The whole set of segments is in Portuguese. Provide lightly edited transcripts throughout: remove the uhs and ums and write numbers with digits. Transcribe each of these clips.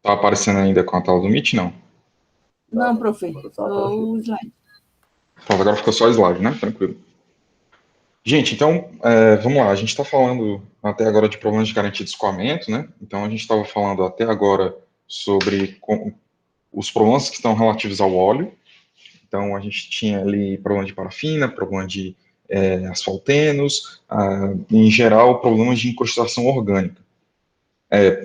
Tá aparecendo ainda com a tela do Meet? Não. Não, profe, só o slide. Pronto, agora ficou só slide, né? Tranquilo. Gente, então, vamos lá. A gente está falando até agora de problemas de garantia de escoamento, né? Então, a gente estava falando até agora sobre os problemas que estão relativos ao óleo. Então, a gente tinha ali problema de parafina, problema de asfaltenos, em geral, problemas de incrustação orgânica.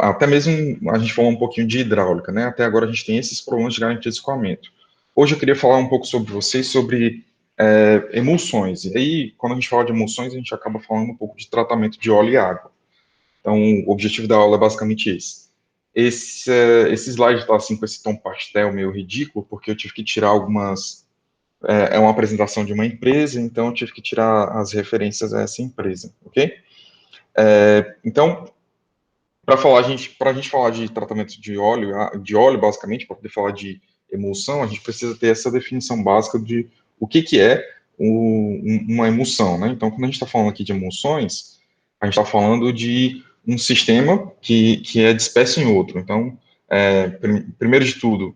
Até mesmo a gente falou um pouquinho de hidráulica, né? Até agora a gente tem esses problemas de garantia de escoamento. Hoje eu queria falar um pouco sobre vocês, sobre emulsões. E aí, quando a gente fala de emulsões, a gente acaba falando um pouco de tratamento de óleo e água. Então, o objetivo da aula é basicamente esse. Esse slide está assim com esse tom pastel meio ridículo, porque eu tive que tirar algumas... É uma apresentação de uma empresa, então eu tive que tirar as referências a essa empresa, ok? Então, para a gente falar de tratamento de óleo basicamente, para poder falar de emulsão, a gente precisa ter essa definição básica de o que é uma emulsão, né? Então, quando a gente está falando aqui de emulsões, a gente está falando de um sistema que é disperso em outro. Então, primeiro de tudo,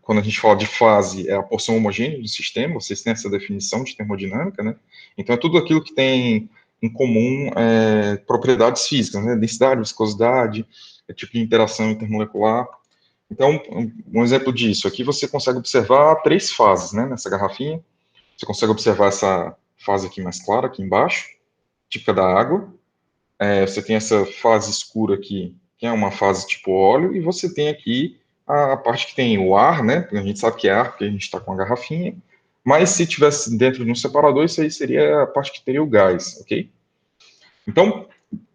quando a gente fala de fase, é a porção homogênea do sistema, vocês têm essa definição de termodinâmica, né? Então, é tudo aquilo que tem em comum propriedades físicas, né? Densidade, viscosidade, tipo de interação intermolecular. Então, um exemplo disso, aqui você consegue observar 3 fases, né, nessa garrafinha. Você consegue observar essa fase aqui mais clara, aqui embaixo, típica da água. Você tem essa fase escura aqui, que é uma fase tipo óleo, e você tem aqui a parte que tem o ar, né, porque a gente sabe que é ar, porque a gente está com a garrafinha, mas se tivesse dentro de um separador, isso aí seria a parte que teria o gás, ok? Então,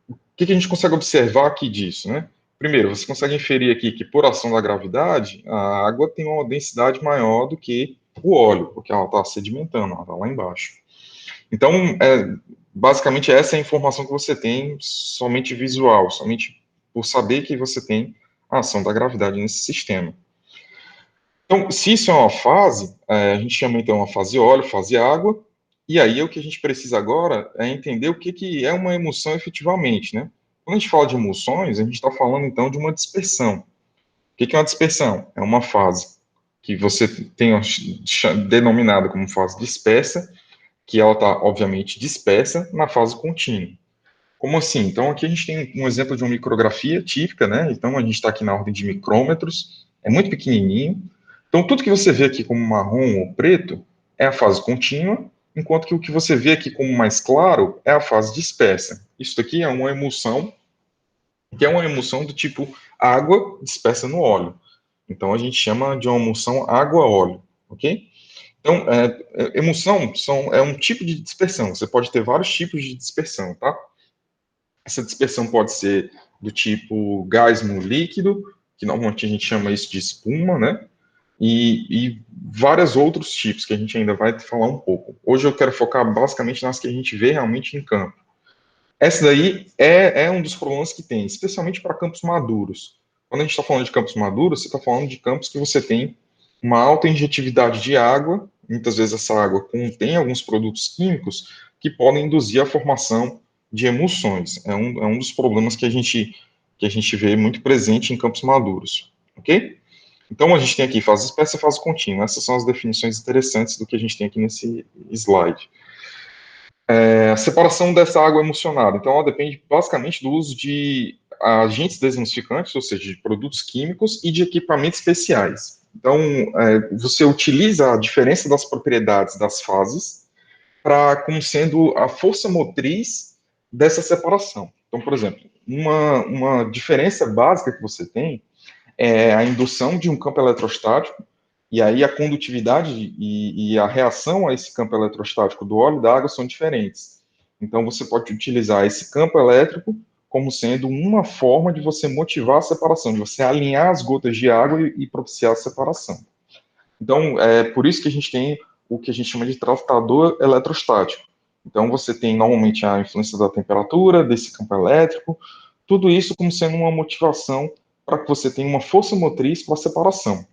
o que a gente consegue observar aqui disso, né? Primeiro, você consegue inferir aqui que, por ação da gravidade, a água tem uma densidade maior do que o óleo, porque ela está sedimentando, ela está lá embaixo. Então, basicamente, essa é a informação que você tem somente visual, somente por saber que você tem a ação da gravidade nesse sistema. Então, se isso é uma fase, a gente chama então uma fase óleo, fase água, e aí o que a gente precisa agora é entender o que é uma emulsão efetivamente, né? Quando a gente fala de emulsões, a gente está falando então de uma dispersão. O que é uma dispersão? É uma fase que você tem denominada como fase dispersa, que ela está, obviamente, dispersa na fase contínua. Como assim? Então, aqui a gente tem um exemplo de uma micrografia típica, né? Então, a gente está aqui na ordem de micrômetros, é muito pequenininho. Então, tudo que você vê aqui como marrom ou preto é a fase contínua, enquanto que o que você vê aqui como mais claro é a fase dispersa. Isso daqui é uma emulsão, que é uma emulsão do tipo água dispersa no óleo. Então, a gente chama de uma emulsão água-óleo, ok? Então, emulsão é um tipo de dispersão. Você pode ter vários tipos de dispersão, tá? Essa dispersão pode ser do tipo gás no líquido, que normalmente a gente chama isso de espuma, né? E vários outros tipos que a gente ainda vai falar um pouco. Hoje eu quero focar basicamente nas que a gente vê realmente em campo. Essa daí é um dos problemas que tem, especialmente para campos maduros. Quando a gente está falando de campos maduros, você está falando de campos que você tem uma alta injetividade de água, muitas vezes essa água contém alguns produtos químicos que podem induzir a formação de emulsões. É um dos problemas que a gente vê muito presente em campos maduros, ok? Então, a gente tem aqui fase dispersa e fase contínua. Essas são as definições interessantes do que a gente tem aqui nesse slide. A separação dessa água emulsionada. Então, ela depende basicamente do uso de agentes desemulsificantes, ou seja, de produtos químicos e de equipamentos especiais. Então, você utiliza a diferença das propriedades das fases como sendo a força motriz dessa separação. Então, por exemplo, uma diferença básica que você tem é a indução de um campo eletrostático, e aí a condutividade e a reação a esse campo eletrostático do óleo e da água são diferentes. Então, você pode utilizar esse campo elétrico como sendo uma forma de você motivar a separação, de você alinhar as gotas de água e propiciar a separação. Então, é por isso que a gente tem o que a gente chama de tratador eletrostático. Então, você tem normalmente a influência da temperatura, desse campo elétrico, tudo isso como sendo uma motivação para que você tenha uma força motriz para a separação.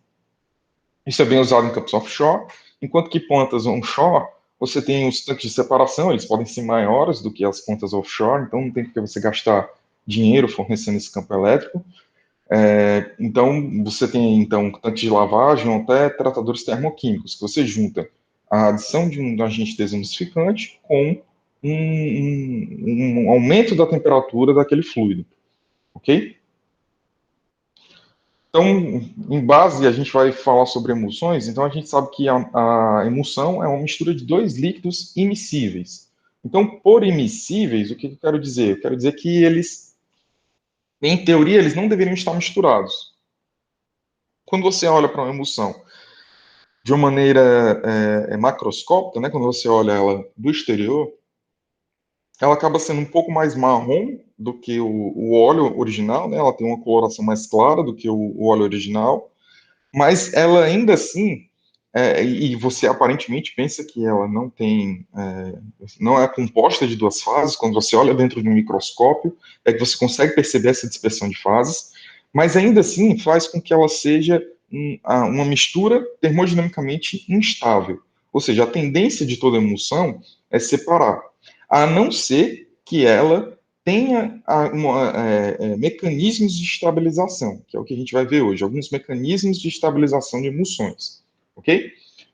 Isso é bem usado em campos offshore, enquanto que plantas onshore, você tem os tanques de separação, eles podem ser maiores do que as plantas offshore, então não tem porque você gastar dinheiro fornecendo esse campo elétrico. Então, você tem então tanques de lavagem ou até tratadores termoquímicos, que você junta a adição de um agente desumidificante com um aumento da temperatura daquele fluido, ok? Então, em base, a gente vai falar sobre emulsões. Então, a gente sabe que a emulsão é uma mistura de dois líquidos immiscíveis. Então, por immiscíveis, o que eu quero dizer? Eu quero dizer que eles, em teoria, eles não deveriam estar misturados. Quando você olha para uma emulsão de uma maneira macroscópica, né, quando você olha ela do exterior, ela acaba sendo um pouco mais marrom do que o óleo original, né? Ela tem uma coloração mais clara do que o óleo original, mas ela ainda assim, e você aparentemente pensa que ela não tem, não é composta de duas fases, quando você olha dentro de um microscópio, é que você consegue perceber essa dispersão de fases, mas ainda assim faz com que ela seja uma mistura termodinamicamente instável. Ou seja, a tendência de toda emulsão é separar, a não ser que ela tenha mecanismos de estabilização, que é o que a gente vai ver hoje, alguns mecanismos de estabilização de emulsões, ok?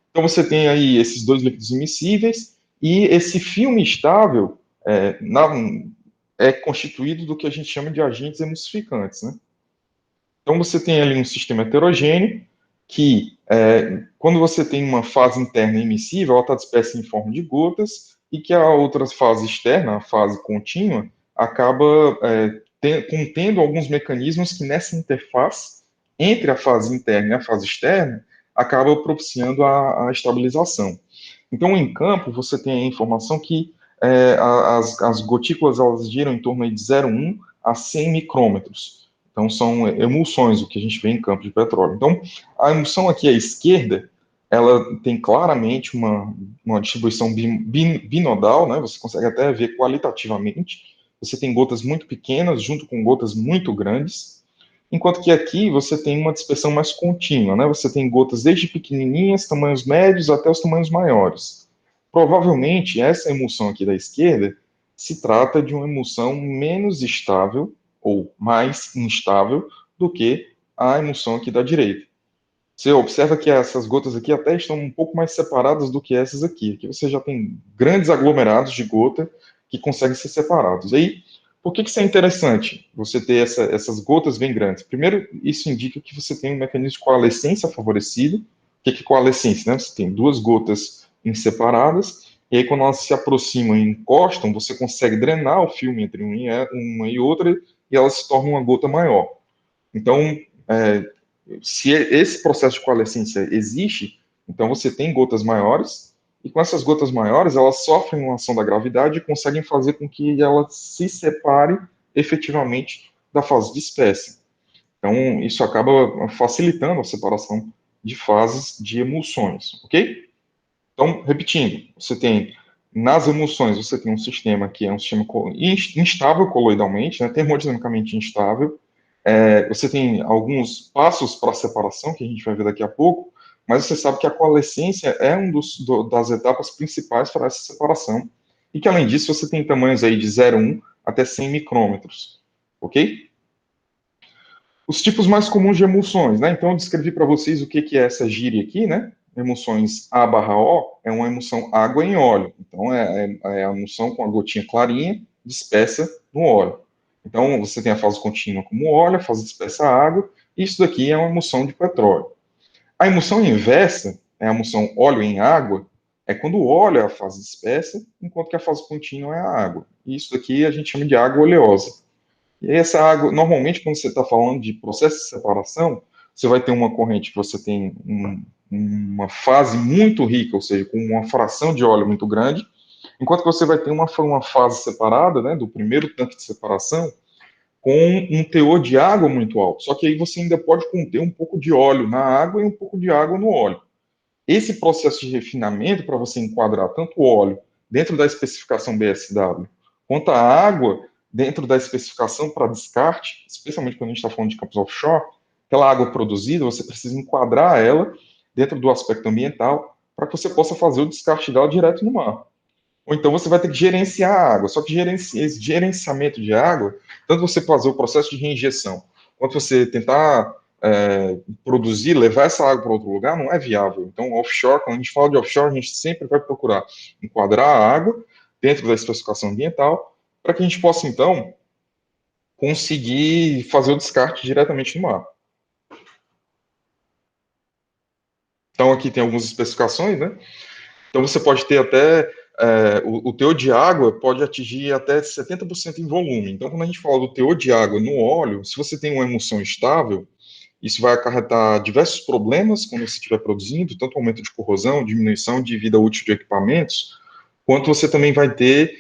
Então você tem aí esses dois líquidos immiscíveis e esse filme estável é constituído do que a gente chama de agentes emulsificantes, né? Então você tem ali um sistema heterogêneo que, quando você tem uma fase interna immiscível, ela está dispersa em forma de gotas, e que a outra fase externa, a fase contínua, acaba contendo alguns mecanismos que nessa interface entre a fase interna e a fase externa acaba propiciando a estabilização. Então, em campo, você tem a informação que as gotículas elas giram em torno de 0,1 a 100 micrômetros. Então, são emulsões, o que a gente vê em campo de petróleo. Então, a emulsão aqui à esquerda, ela tem claramente uma distribuição binodal, né? Você consegue até ver qualitativamente. Você tem gotas muito pequenas junto com gotas muito grandes, enquanto que aqui você tem uma dispersão mais contínua, né? Você tem gotas desde pequenininhas, tamanhos médios, até os tamanhos maiores. Provavelmente, essa emulsão aqui da esquerda se trata de uma emulsão menos estável ou mais instável do que a emulsão aqui da direita. Você observa que essas gotas aqui até estão um pouco mais separadas do que essas aqui. Aqui você já tem grandes aglomerados de gota que conseguem ser separados. Aí, por que isso é interessante, você ter essas gotas bem grandes? Primeiro, isso indica que você tem um mecanismo de coalescência favorecido. O que é coalescência? Né? Você tem duas gotas separadas, e aí quando elas se aproximam e encostam, você consegue drenar o filme entre uma e outra, e ela se torna uma gota maior. Então, se esse processo de coalescência existe, então você tem gotas maiores, e com essas gotas maiores, elas sofrem uma ação da gravidade e conseguem fazer com que ela se separe efetivamente da fase de espécie. Então, isso acaba facilitando a separação de fases de emulsões, ok? Então, repetindo, você tem, nas emulsões, você tem um sistema que é um sistema instável coloidalmente, né, termodinamicamente instável. Você tem alguns passos para a separação, que a gente vai ver daqui a pouco, mas você sabe que a coalescência é das etapas principais para essa separação, e que, além disso, você tem tamanhos aí de 0,1 até 100 micrômetros, ok? Os tipos mais comuns de emulsões, né? Então, eu descrevi para vocês o que é essa gíria aqui, né? Emulsões A/O é uma emulsão água em óleo. Então, é a emulsão com a gotinha clarinha dispersa no óleo. Então, você tem a fase contínua como óleo, a fase dispersa água, e isso daqui é uma emulsão de petróleo. A emulsão inversa, é a emulsão óleo em água, é quando o óleo é a fase dispersa, enquanto que a fase contínua é a água. E isso daqui a gente chama de água oleosa. E essa água, normalmente, quando você está falando de processo de separação, você vai ter uma corrente que você tem uma fase muito rica, ou seja, com uma fração de óleo muito grande, enquanto que você vai ter uma fase separada, né, do primeiro tanque de separação, com um teor de água muito alto. Só que aí você ainda pode conter um pouco de óleo na água e um pouco de água no óleo. Esse processo de refinamento, para você enquadrar tanto o óleo dentro da especificação BSW, quanto a água dentro da especificação para descarte, especialmente quando a gente está falando de campos offshore, aquela água produzida, você precisa enquadrar ela dentro do aspecto ambiental para que você possa fazer o descarte dela direto no mar. Ou então você vai ter que gerenciar a água. Só que esse gerenciamento de água, tanto você fazer o processo de reinjeção, quando você tentar produzir, levar essa água para outro lugar, não é viável. Então, offshore, quando a gente fala de offshore, a gente sempre vai procurar enquadrar a água dentro da especificação ambiental, para que a gente possa, então, conseguir fazer o descarte diretamente no mar. Então, aqui tem algumas especificações, né? Então, você pode ter até, o teor de água pode atingir até 70% em volume. Então, quando a gente fala do teor de água no óleo, se você tem uma emulsão estável, isso vai acarretar diversos problemas quando você estiver produzindo, tanto aumento de corrosão, diminuição de vida útil de equipamentos, quanto você também vai ter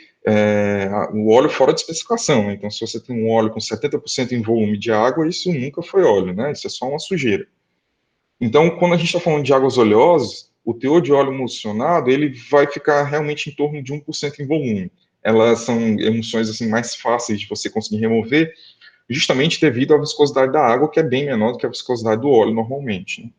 o óleo fora de especificação. Então, se você tem um óleo com 70% em volume de água, isso nunca foi óleo, né? Isso é só uma sujeira. Então, quando a gente está falando de águas oleosas, o teor de óleo emulsionado, ele vai ficar realmente em torno de 1% em volume. Elas são emulsões assim, mais fáceis de você conseguir remover, justamente devido à viscosidade da água, que é bem menor do que a viscosidade do óleo normalmente, né?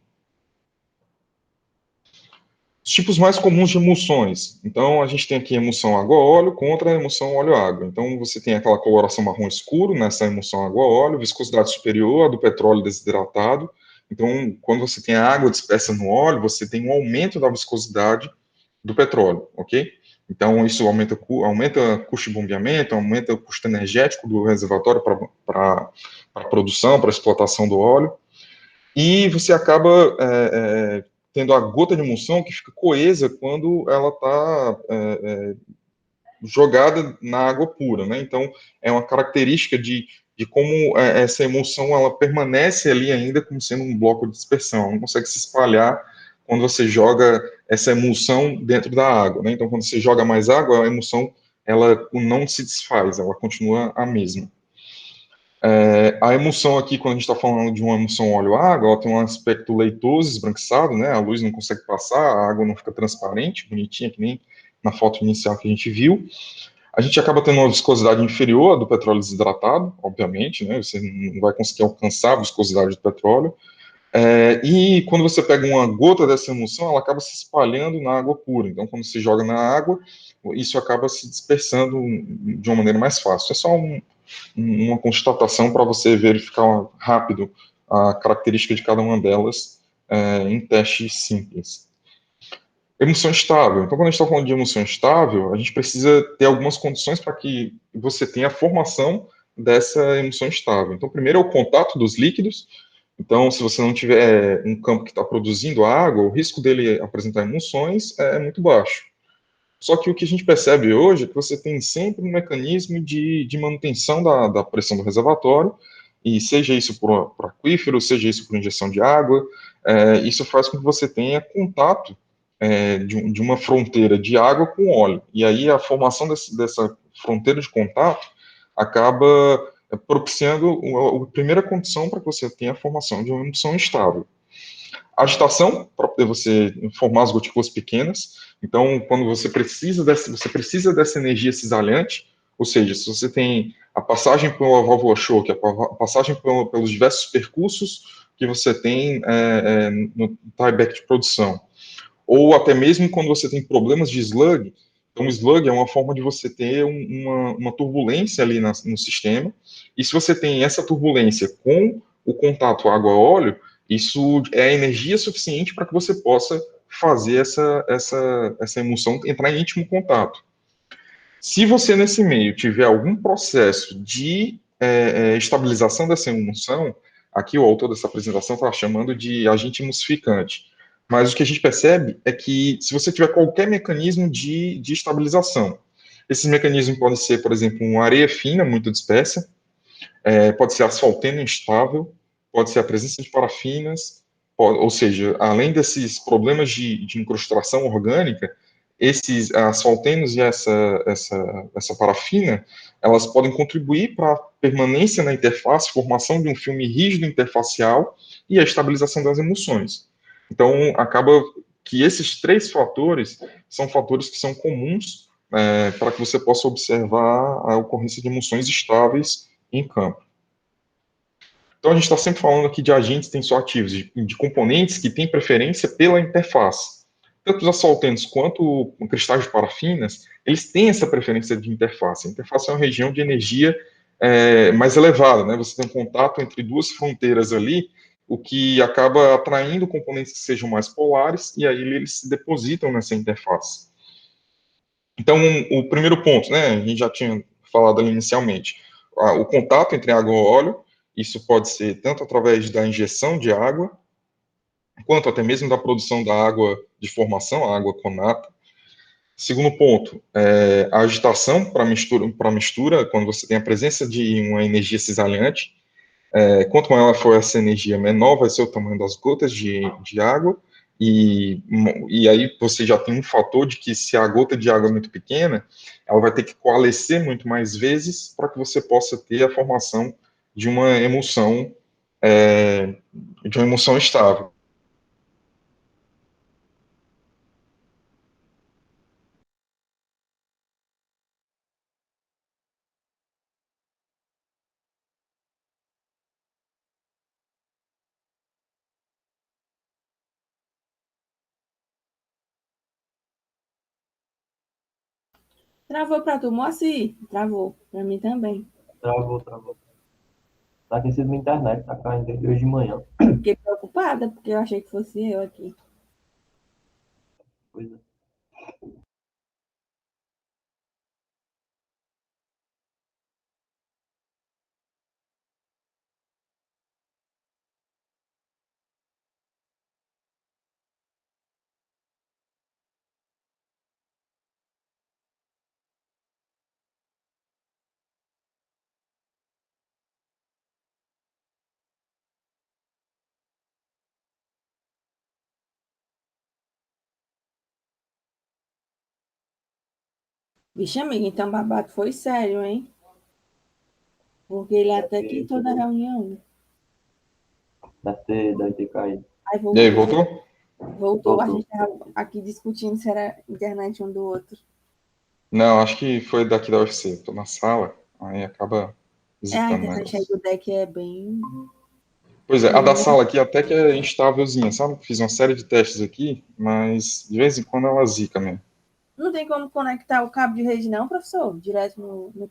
Os tipos mais comuns de emulsões. Então, a gente tem aqui a emulsão água-óleo contra a emulsão óleo-água. Então, você tem aquela coloração marrom escuro nessa emulsão água-óleo, viscosidade superior à do petróleo desidratado. Então, quando você tem a água dispersa no óleo, você tem um aumento da viscosidade do petróleo, ok? Então, isso aumenta o custo de bombeamento, aumenta o custo energético do reservatório para a produção, para a explotação do óleo. E você acaba tendo a gota de emulsão que fica coesa quando ela está jogada na água pura, né? Então, é uma característica de como essa emulsão ela permanece ali ainda como sendo um bloco de dispersão, não consegue se espalhar quando você joga essa emulsão dentro da água, né? Então, quando você joga mais água, a emulsão ela não se desfaz, ela continua a mesma. A emulsão aqui, quando a gente está falando de uma emulsão óleo-água, ela tem um aspecto leitoso, esbranquiçado, né? A luz não consegue passar, a água não fica transparente, bonitinha, que nem na foto inicial que a gente viu. A gente acaba tendo uma viscosidade inferior à do petróleo desidratado, obviamente, né? Você não vai conseguir alcançar a viscosidade do petróleo. E quando você pega uma gota dessa emulsão, ela acaba se espalhando na água pura. Então, quando você joga na água, isso acaba se dispersando de uma maneira mais fácil. É só uma constatação para você verificar rápido a característica de cada uma delas em testes simples. Emulsão estável. Então, quando a gente está falando de emulsão estável, a gente precisa ter algumas condições para que você tenha a formação dessa emulsão estável. Então, primeiro é o contato dos líquidos. Então, se você não tiver um campo que está produzindo água, o risco dele apresentar emulsões é muito baixo. Só que o que a gente percebe hoje é que você tem sempre um mecanismo de manutenção da pressão do reservatório, e seja isso por aquífero, seja isso por injeção de água, isso faz com que você tenha contato de uma fronteira de água com óleo. E aí a formação dessa fronteira de contato acaba propiciando a primeira condição para que você tenha a formação de uma emulsão estável. Agitação, para poder você formar as gotículas pequenas. Então, quando você precisa dessa energia cisalhante, ou seja, se você tem a passagem pela válvula choke, a passagem pelos diversos percursos que você tem no tieback de produção, ou até mesmo quando você tem problemas de slug. Então, o slug é uma forma de você ter uma turbulência ali no sistema, e se você tem essa turbulência com o contato água-óleo, isso é energia suficiente para que você possa fazer essa emulsão entrar em íntimo contato. Se você, nesse meio, tiver algum processo de estabilização dessa emulsão, aqui o autor dessa apresentação está chamando de agente emulsificante. Mas o que a gente percebe é que se você tiver qualquer mecanismo de estabilização, esses mecanismos podem ser, por exemplo, uma areia fina muito dispersa, pode ser asfalteno instável, pode ser a presença de parafinas, ou seja, além desses problemas de incrustação orgânica, esses asfaltenos e essa parafina, elas podem contribuir para a permanência na interface, formação de um filme rígido interfacial e a estabilização das emulsões. Então, acaba que esses três fatores são fatores que são comuns para que você possa observar a ocorrência de emulsões estáveis em campo. Então, a gente está sempre falando aqui de agentes tensoativos, de componentes que têm preferência pela interface. Tanto os asfaltenos quanto cristais de parafinas, eles têm essa preferência de interface. A interface é uma região de energia mais elevada, né? Você tem um contato entre duas fronteiras ali, o que acaba atraindo componentes que sejam mais polares, e aí eles se depositam nessa interface. Então, o primeiro ponto, né, a gente já tinha falado ali inicialmente, o contato entre água e óleo, isso pode ser tanto através da injeção de água, quanto até mesmo da produção da água de formação, a água Conata. Segundo ponto, a agitação para mistura, quando você tem a presença de uma energia cisalhante, quanto maior for essa energia, menor vai ser o tamanho das gotas de água, e aí você já tem um fator de que se a gota de água é muito pequena, ela vai ter que coalescer muito mais vezes para que você possa ter a formação de uma emulsão, estável. Travou para tu, Moacir? Travou. Para mim também. Travou, travou. Tá aquecido minha internet, tá caindo desde hoje de manhã. Fiquei preocupada, porque eu achei que fosse eu aqui. Pois é. Vixe, amiga, então babado foi sério, hein? Porque ele até quitou da reunião. Deve ter caído. Aí E aí, voltou. voltou? Voltou, a gente estava aqui discutindo se era internet um do outro. Não, acho que foi daqui da UFC. Estou na sala, aí acaba A visitando o internet aí negócio. do deck é bem. Pois é, a da sala aqui até que é instávelzinha, sabe? Fiz uma série de testes aqui, mas de vez em quando ela zica mesmo. Não tem como conectar o cabo de rede, não, professor? Direto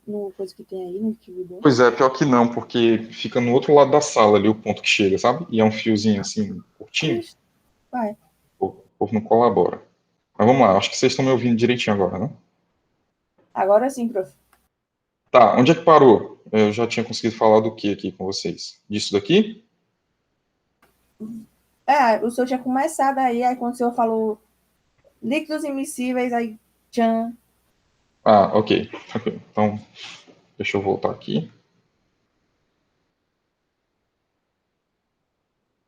no coisa que tem aí, no distribuidor. Pois é, pior que não, porque fica no outro lado da sala ali o ponto que chega, sabe? E é um fiozinho assim, curtinho, Ixi, vai. o povo não colabora. Mas vamos lá, acho que vocês estão me ouvindo direitinho agora, né? Agora sim, prof. Tá, onde é que parou? Eu já tinha conseguido falar do que aqui com vocês? Disso daqui? O senhor tinha começado aí quando o senhor falou líquidos immiscíveis, aí tchan. Ah, ok. Então, deixa eu voltar aqui.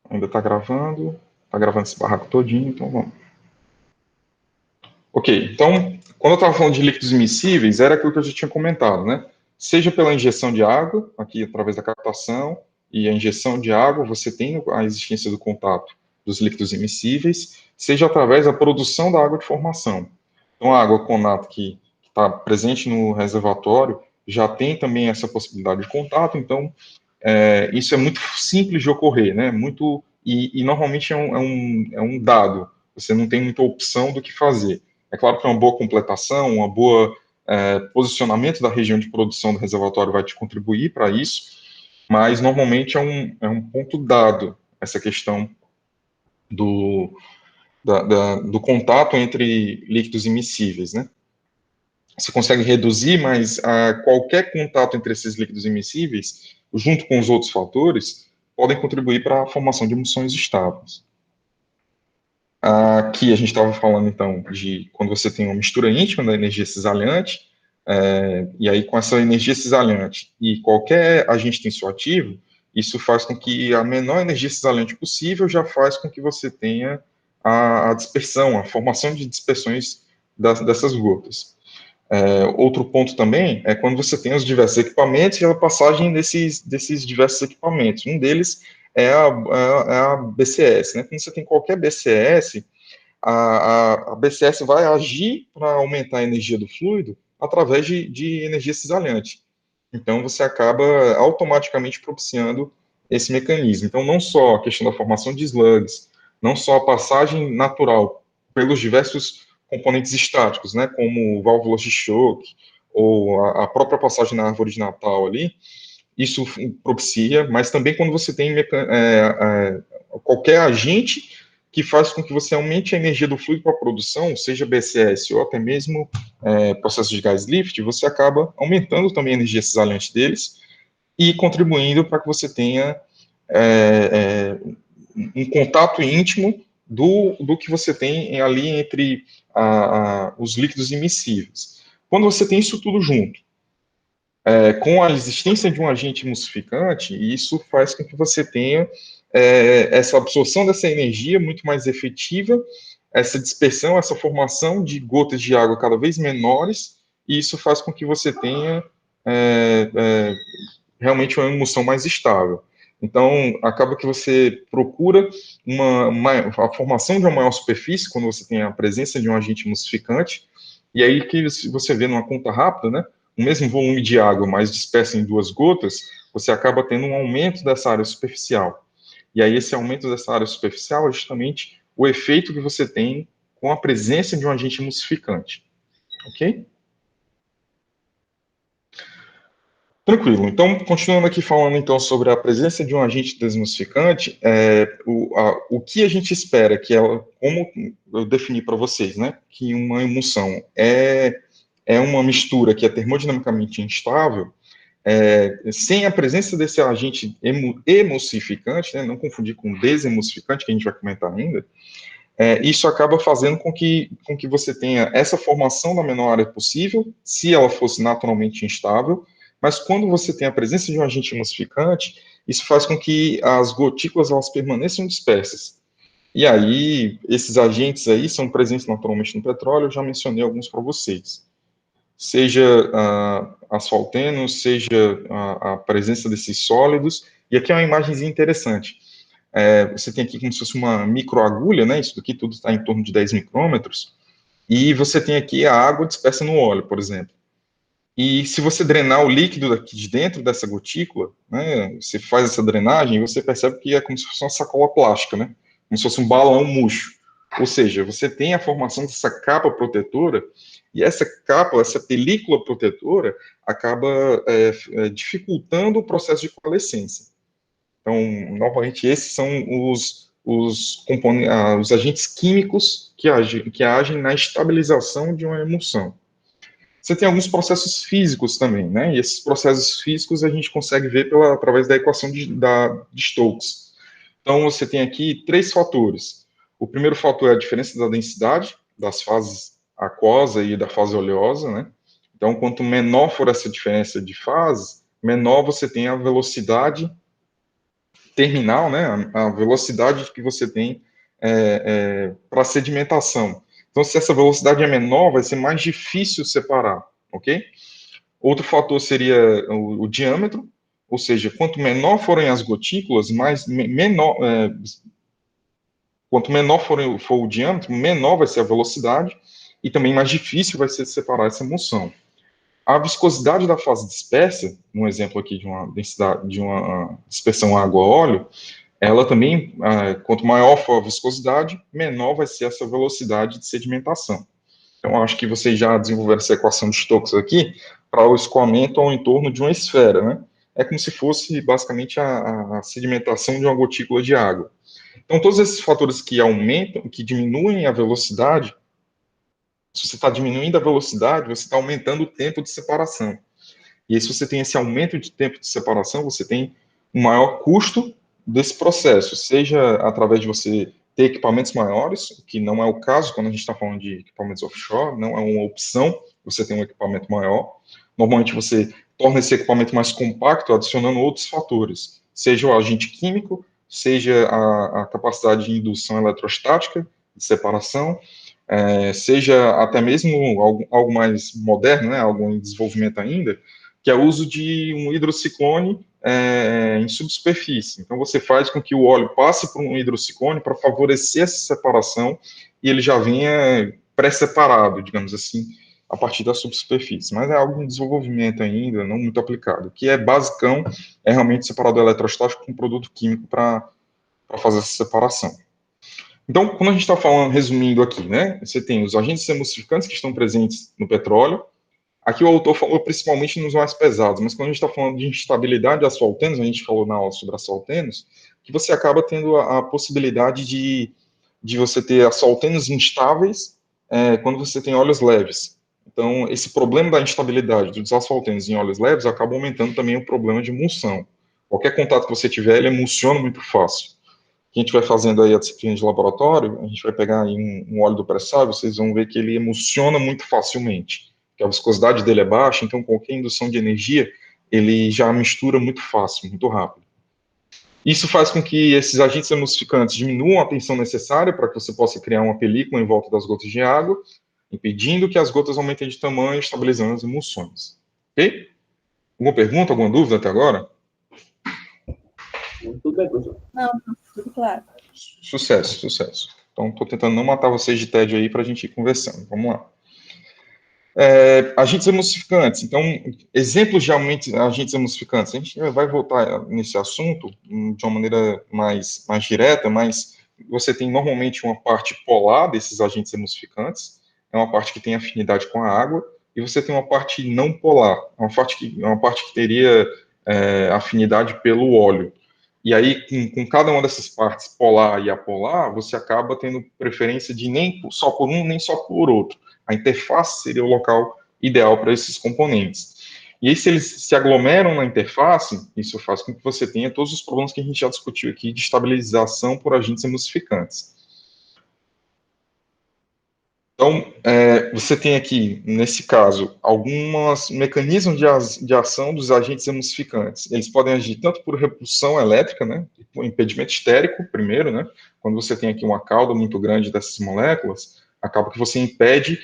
Ainda está gravando. Está gravando esse barraco todinho, então vamos. Ok, então, quando eu estava falando de líquidos immiscíveis, era aquilo que eu já tinha comentado, né? Seja pela injeção de água, aqui através da captação, e a injeção de água, você tem a existência do contato dos líquidos immiscíveis, seja através da produção da água de formação. Então, a água Conata que está presente no reservatório já tem também essa possibilidade de contato, então, isso é muito simples de ocorrer, né? E normalmente é um dado, você não tem muita opção do que fazer. É claro que uma boa completação, uma boa posicionamento da região de produção do reservatório vai te contribuir para isso, mas normalmente é um ponto dado essa questão do contato entre líquidos immiscíveis, né? Você consegue reduzir, mas qualquer contato entre esses líquidos immiscíveis, junto com os outros fatores, podem contribuir para a formação de emulsões estáveis. Aqui a gente estava falando, então, de quando você tem uma mistura íntima da energia cisalhante, e aí com essa energia cisalhante e qualquer agente tensioativo, isso faz com que a menor energia cisalhante possível já faz com que você tenha a dispersão, a formação de dispersões dessas gotas. Outro ponto também é quando você tem os diversos equipamentos e a passagem desses diversos equipamentos. Um deles é a BCS. Né? Quando você tem qualquer BCS, a BCS vai agir para aumentar a energia do fluido através de energia cisalhante. Então, você acaba automaticamente propiciando esse mecanismo. Então, não só a questão da formação de slugs, não só a passagem natural pelos diversos componentes estáticos, né, como válvulas de choque, ou a própria passagem na árvore de Natal ali, isso propicia, mas também quando você tem qualquer agente que faz com que você aumente a energia do fluido para a produção, seja BCS ou até mesmo processo de gás lift, você acaba aumentando também a energia cisalhante deles e contribuindo para que você tenha um contato íntimo do que você tem ali entre os líquidos immiscíveis. Quando você tem isso tudo junto, com a existência de um agente emulsificante, isso faz com que você tenha essa absorção dessa energia muito mais efetiva, essa dispersão, essa formação de gotas de água cada vez menores, e isso faz com que você tenha realmente uma emulsão mais estável. Então, acaba que você procura a formação de uma maior superfície, quando você tem a presença de um agente emulsificante, e aí que você vê numa conta rápida, né, o mesmo volume de água, mas disperso em 2 gotas, você acaba tendo um aumento dessa área superficial. E aí esse aumento dessa área superficial é justamente o efeito que você tem com a presença de um agente emulsificante. Ok? Tranquilo. Então, continuando aqui falando então sobre a presença de um agente desemulsificante, o que a gente espera que ela, como eu defini para vocês, né, que uma emulsão é uma mistura que é termodinamicamente instável, sem a presença desse agente emulsificante, né, não confundir com desemulsificante, que a gente vai comentar ainda, isso acaba fazendo com que você tenha essa formação da menor área possível, se ela fosse naturalmente instável, mas quando você tem a presença de um agente emulsificante, isso faz com que as gotículas elas permaneçam dispersas. E aí, esses agentes aí são presentes naturalmente no petróleo, eu já mencionei alguns para vocês. Seja asfalteno, seja a presença desses sólidos, e aqui é uma imagem interessante. Você tem aqui como se fosse uma microagulha, né? Isso daqui tudo está em torno de 10 micrômetros, e você tem aqui a água dispersa no óleo, por exemplo. E se você drenar o líquido daqui de dentro dessa gotícula, né, você faz essa drenagem, você percebe que é como se fosse uma sacola plástica, né? Como se fosse um balão murcho. Ou seja, você tem a formação dessa capa protetora, e essa capa, essa película protetora, acaba dificultando o processo de coalescência. Então, normalmente, esses são os agentes químicos que agem na estabilização de uma emulsão. Você tem alguns processos físicos também, né? E esses processos físicos a gente consegue ver através da equação de Stokes. Então, você tem aqui 3 fatores. O primeiro fator é a diferença da densidade das fases aquosa e da fase oleosa, né? Então, quanto menor for essa diferença de fase, menor você tem a velocidade terminal, né? A velocidade que você tem para sedimentação. Então, se essa velocidade é menor, vai ser mais difícil separar, ok? Outro fator seria o diâmetro, ou seja, quanto menor forem as gotículas, quanto menor for o diâmetro, menor vai ser a velocidade e também mais difícil vai ser separar essa emulsão. A viscosidade da fase dispersa, um exemplo aqui de uma densidade, de uma dispersão água-óleo, ela também, quanto maior for a viscosidade, menor vai ser essa velocidade de sedimentação. Então, acho que vocês já desenvolveram essa equação de Stokes aqui para o escoamento ao entorno de uma esfera, né? É como se fosse, basicamente, a sedimentação de uma gotícula de água. Então, todos esses fatores que aumentam, que diminuem a velocidade, se você está diminuindo a velocidade, você está aumentando o tempo de separação. E aí, se você tem esse aumento de tempo de separação, você tem um maior custo desse processo, seja através de você ter equipamentos maiores, que não é o caso quando a gente está falando de equipamentos offshore, não é uma opção você ter um equipamento maior. Normalmente você torna esse equipamento mais compacto adicionando outros fatores, seja o agente químico, seja a capacidade de indução eletrostática, de separação, seja até mesmo algo mais moderno, né, algo em desenvolvimento ainda, que é o uso de um hidrociclone em subsuperfície. Então, você faz com que o óleo passe por um hidrociclone para favorecer essa separação e ele já venha pré-separado, digamos assim, a partir da subsuperfície. Mas é algo em desenvolvimento ainda, não muito aplicado. O que é basicão é realmente separador eletrostático com produto químico para fazer essa separação. Então, quando a gente está falando, resumindo aqui, né, você tem os agentes emulsificantes que estão presentes no petróleo, Aqui o autor falou principalmente nos mais pesados, mas quando a gente está falando de instabilidade de asfaltenos, a gente falou na aula sobre asfaltenos, que você acaba tendo a possibilidade de você ter asfaltenos instáveis quando você tem óleos leves. Então, esse problema da instabilidade dos asfaltenos em óleos leves acaba aumentando também o problema de emulsão. Qualquer contato que você tiver, ele emulsiona muito fácil. Que a gente vai fazendo aí a disciplina de laboratório, a gente vai pegar aí um óleo do pré-sal, vocês vão ver que ele emulsiona muito facilmente, que a viscosidade dele é baixa, então qualquer indução de energia, ele já mistura muito fácil, muito rápido. Isso faz com que esses agentes emulsificantes diminuam a tensão necessária para que você possa criar uma película em volta das gotas de água, impedindo que as gotas aumentem de tamanho, estabilizando as emulsões. Ok? Alguma pergunta, alguma dúvida até agora? Tudo bem, professor. Não, tudo claro. Sucesso, sucesso. Então, estou tentando não matar vocês de tédio aí para a gente ir conversando. Vamos lá. Agentes emulsificantes. Então, exemplos de agentes emulsificantes. A gente vai voltar nesse assunto de uma maneira mais direta, mas você tem normalmente uma parte polar desses agentes emulsificantes, é uma parte que tem afinidade com a água, e você tem uma parte não polar, uma parte que teria afinidade pelo óleo. E aí, com cada uma dessas partes, polar e apolar, você acaba tendo preferência de nem só por um, nem só por outro. A interface seria o local ideal para esses componentes. E aí, se eles se aglomeram na interface, isso faz com que você tenha todos os problemas que a gente já discutiu aqui de estabilização por agentes emulsificantes. Então, você tem aqui, nesse caso, alguns mecanismos de ação dos agentes emulsificantes. Eles podem agir tanto por repulsão elétrica, né, por impedimento estérico, primeiro, né, quando você tem aqui uma cauda muito grande dessas moléculas, acaba que você impede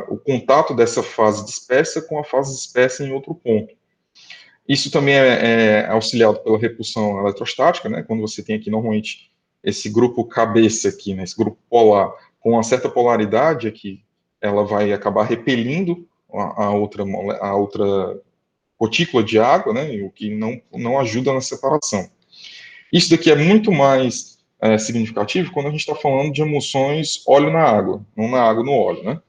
o contato dessa fase dispersa com a fase dispersa em outro ponto. Isso também é auxiliado pela repulsão eletrostática, né, quando você tem aqui, normalmente, esse grupo cabeça aqui, né, esse grupo polar, com uma certa polaridade aqui, ela vai acabar repelindo a outra gotícula de água, né, o que não ajuda na separação. Isso daqui é muito mais significativo quando a gente está falando de emulsões óleo na água, não na água no óleo, né?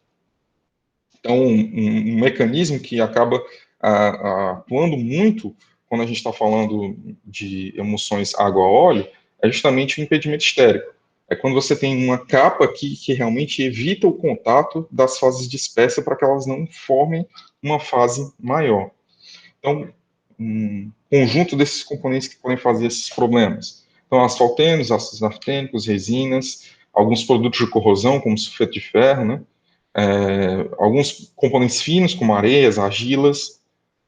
Então, um mecanismo que acaba atuando muito quando a gente está falando de emulsões água-óleo é justamente o impedimento estérico. É quando você tem uma capa que realmente evita o contato das fases dispersas para que elas não formem uma fase maior. Então, um conjunto desses componentes que podem fazer esses problemas. Então, asfaltenos, ácidos naftênicos, resinas, alguns produtos de corrosão, como sulfeto de ferro, né? Alguns componentes finos, como areias, argilas,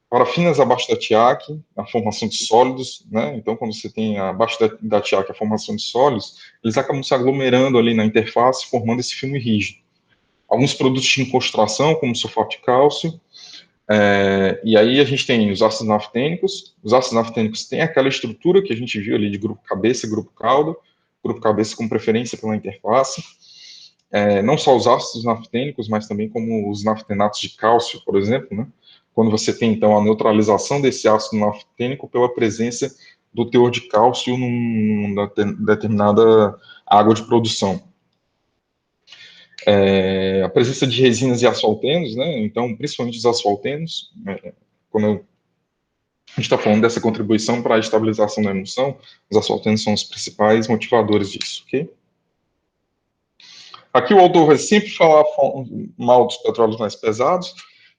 parafinas abaixo da tiaque, a formação de sólidos, né? Então, quando você tem abaixo da tiaque a formação de sólidos, eles acabam se aglomerando ali na interface, formando esse filme rígido. Alguns produtos de encostração, como sulfato de cálcio, e aí a gente tem os ácidos naftênicos. Os ácidos naftênicos têm aquela estrutura que a gente viu ali de grupo cabeça e grupo cabeça com preferência pela interface. Não só os ácidos naftênicos, mas também como os naftenatos de cálcio, por exemplo, né? Quando você tem, então, a neutralização desse ácido naftênico pela presença do teor de cálcio numa determinada água de produção. A presença de resinas e asfaltenos, né? Então, principalmente os asfaltenos, quando a gente está falando dessa contribuição para a estabilização da emulsão, os asfaltenos são os principais motivadores disso, ok? Aqui o autor vai sempre falar mal dos petróleos mais pesados,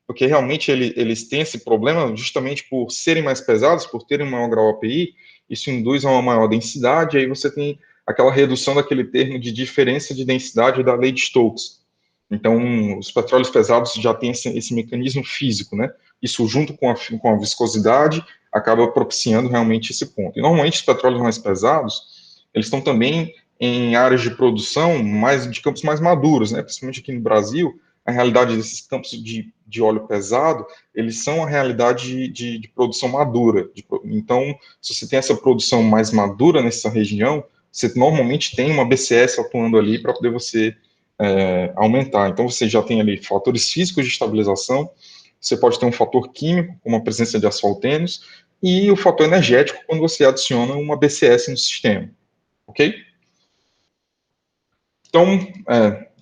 porque realmente eles têm esse problema justamente por serem mais pesados, por terem um maior grau API, isso induz a uma maior densidade, e aí você tem aquela redução daquele termo de diferença de densidade da lei de Stokes. Então, os petróleos pesados já têm esse mecanismo físico, né? Isso junto com a viscosidade acaba propiciando realmente esse ponto. E normalmente os petróleos mais pesados, eles estão também em áreas de produção de campos mais maduros, né? Principalmente aqui no Brasil, a realidade desses campos de óleo pesado, eles são a realidade de produção madura. Então, se você tem essa produção mais madura nessa região, você normalmente tem uma BCS atuando ali para poder você aumentar. Então, você já tem ali fatores físicos de estabilização, você pode ter um fator químico, como a presença de asfaltenos, e o fator energético, quando você adiciona uma BCS no sistema. Ok? Então,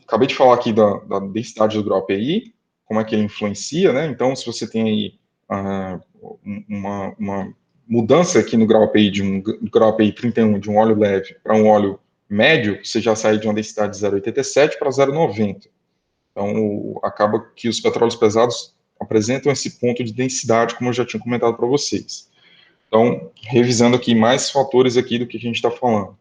acabei de falar aqui da densidade do grau API, como é que ele influencia, né? Então, se você tem aí uma mudança aqui no grau API, do grau API 31, de um óleo leve para um óleo médio, você já sai de uma densidade de 0,87 para 0,90. Então, acaba que os petróleos pesados apresentam esse ponto de densidade, como eu já tinha comentado para vocês. Então, revisando aqui mais fatores aqui do que a gente está falando.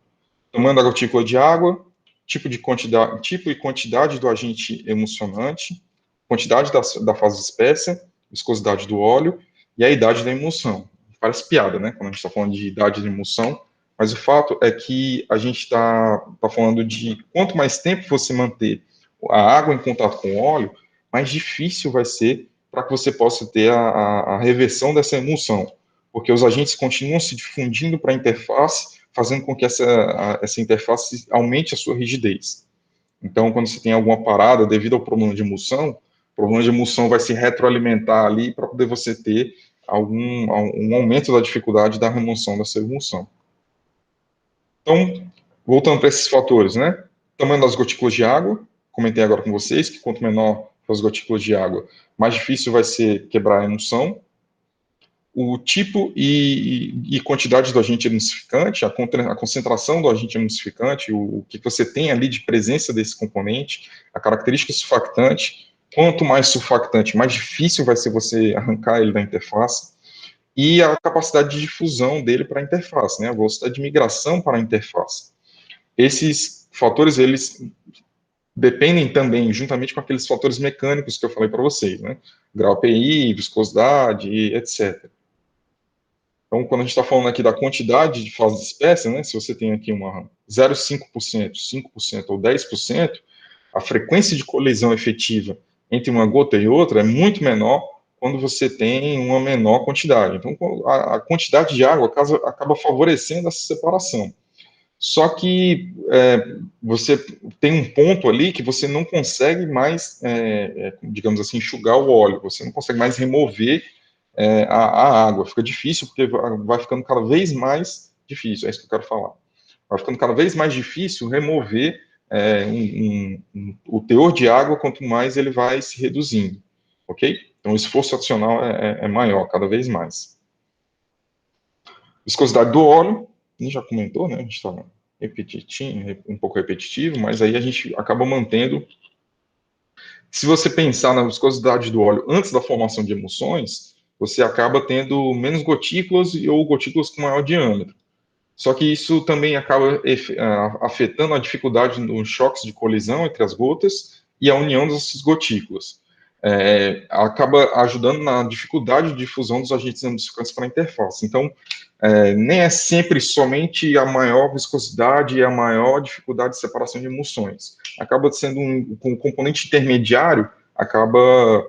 Tamanho da gotícula de água, tipo e quantidade do agente emulsionante, quantidade da fase espessa, viscosidade do óleo e a idade da emulsão. Parece piada, né, quando a gente está falando de idade de emulsão, mas o fato é que a gente está falando de quanto mais tempo você manter a água em contato com o óleo, mais difícil vai ser para que você possa ter a reversão dessa emulsão, porque os agentes continuam se difundindo para a interface, fazendo com que essa interface aumente a sua rigidez. Então, quando você tem alguma parada devido ao problema de emulsão, o problema de emulsão vai se retroalimentar ali para poder você ter um aumento da dificuldade da remoção dessa emulsão. Então, voltando para esses fatores, né? Tamanho das gotículas de água, comentei agora com vocês que quanto menor as gotículas de água, mais difícil vai ser quebrar a emulsão. O tipo e quantidade do agente emulsificante, a concentração do agente emulsificante, o que você tem ali de presença desse componente, a característica surfactante. Quanto mais surfactante, mais difícil vai ser você arrancar ele da interface. E a capacidade de difusão dele para a interface, né, a velocidade de migração para a interface. Esses fatores, eles dependem também, juntamente com aqueles fatores mecânicos que eu falei para vocês, né, grau API, viscosidade, etc. Então, quando a gente está falando aqui da quantidade de fases de espécie, né, se você tem aqui uma 0,5%, 5% ou 10%, a frequência de colisão efetiva entre uma gota e outra é muito menor quando você tem uma menor quantidade. Então, a quantidade de água acaba favorecendo essa separação. Só que você tem um ponto ali que você não consegue mais, digamos assim, enxugar o óleo, você não consegue mais remover a água, fica difícil, porque vai ficando cada vez mais difícil, é isso que eu quero falar. Vai ficando cada vez mais difícil remover o teor de água, quanto mais ele vai se reduzindo, ok? Então, o esforço adicional é maior, cada vez mais. Viscosidade do óleo, a gente já comentou, né? A gente está um pouco repetitivo, mas aí a gente acaba mantendo. Se você pensar na viscosidade do óleo antes da formação de emulsões, você acaba tendo menos gotículas ou gotículas com maior diâmetro. Só que isso também acaba afetando a dificuldade nos choques de colisão entre as gotas e a união dessas gotículas. Acaba ajudando na dificuldade de difusão dos agentes emulsificantes para a interface. Então, nem é sempre somente a maior viscosidade e a maior dificuldade de separação de emulsões. Acaba sendo um componente intermediário, acaba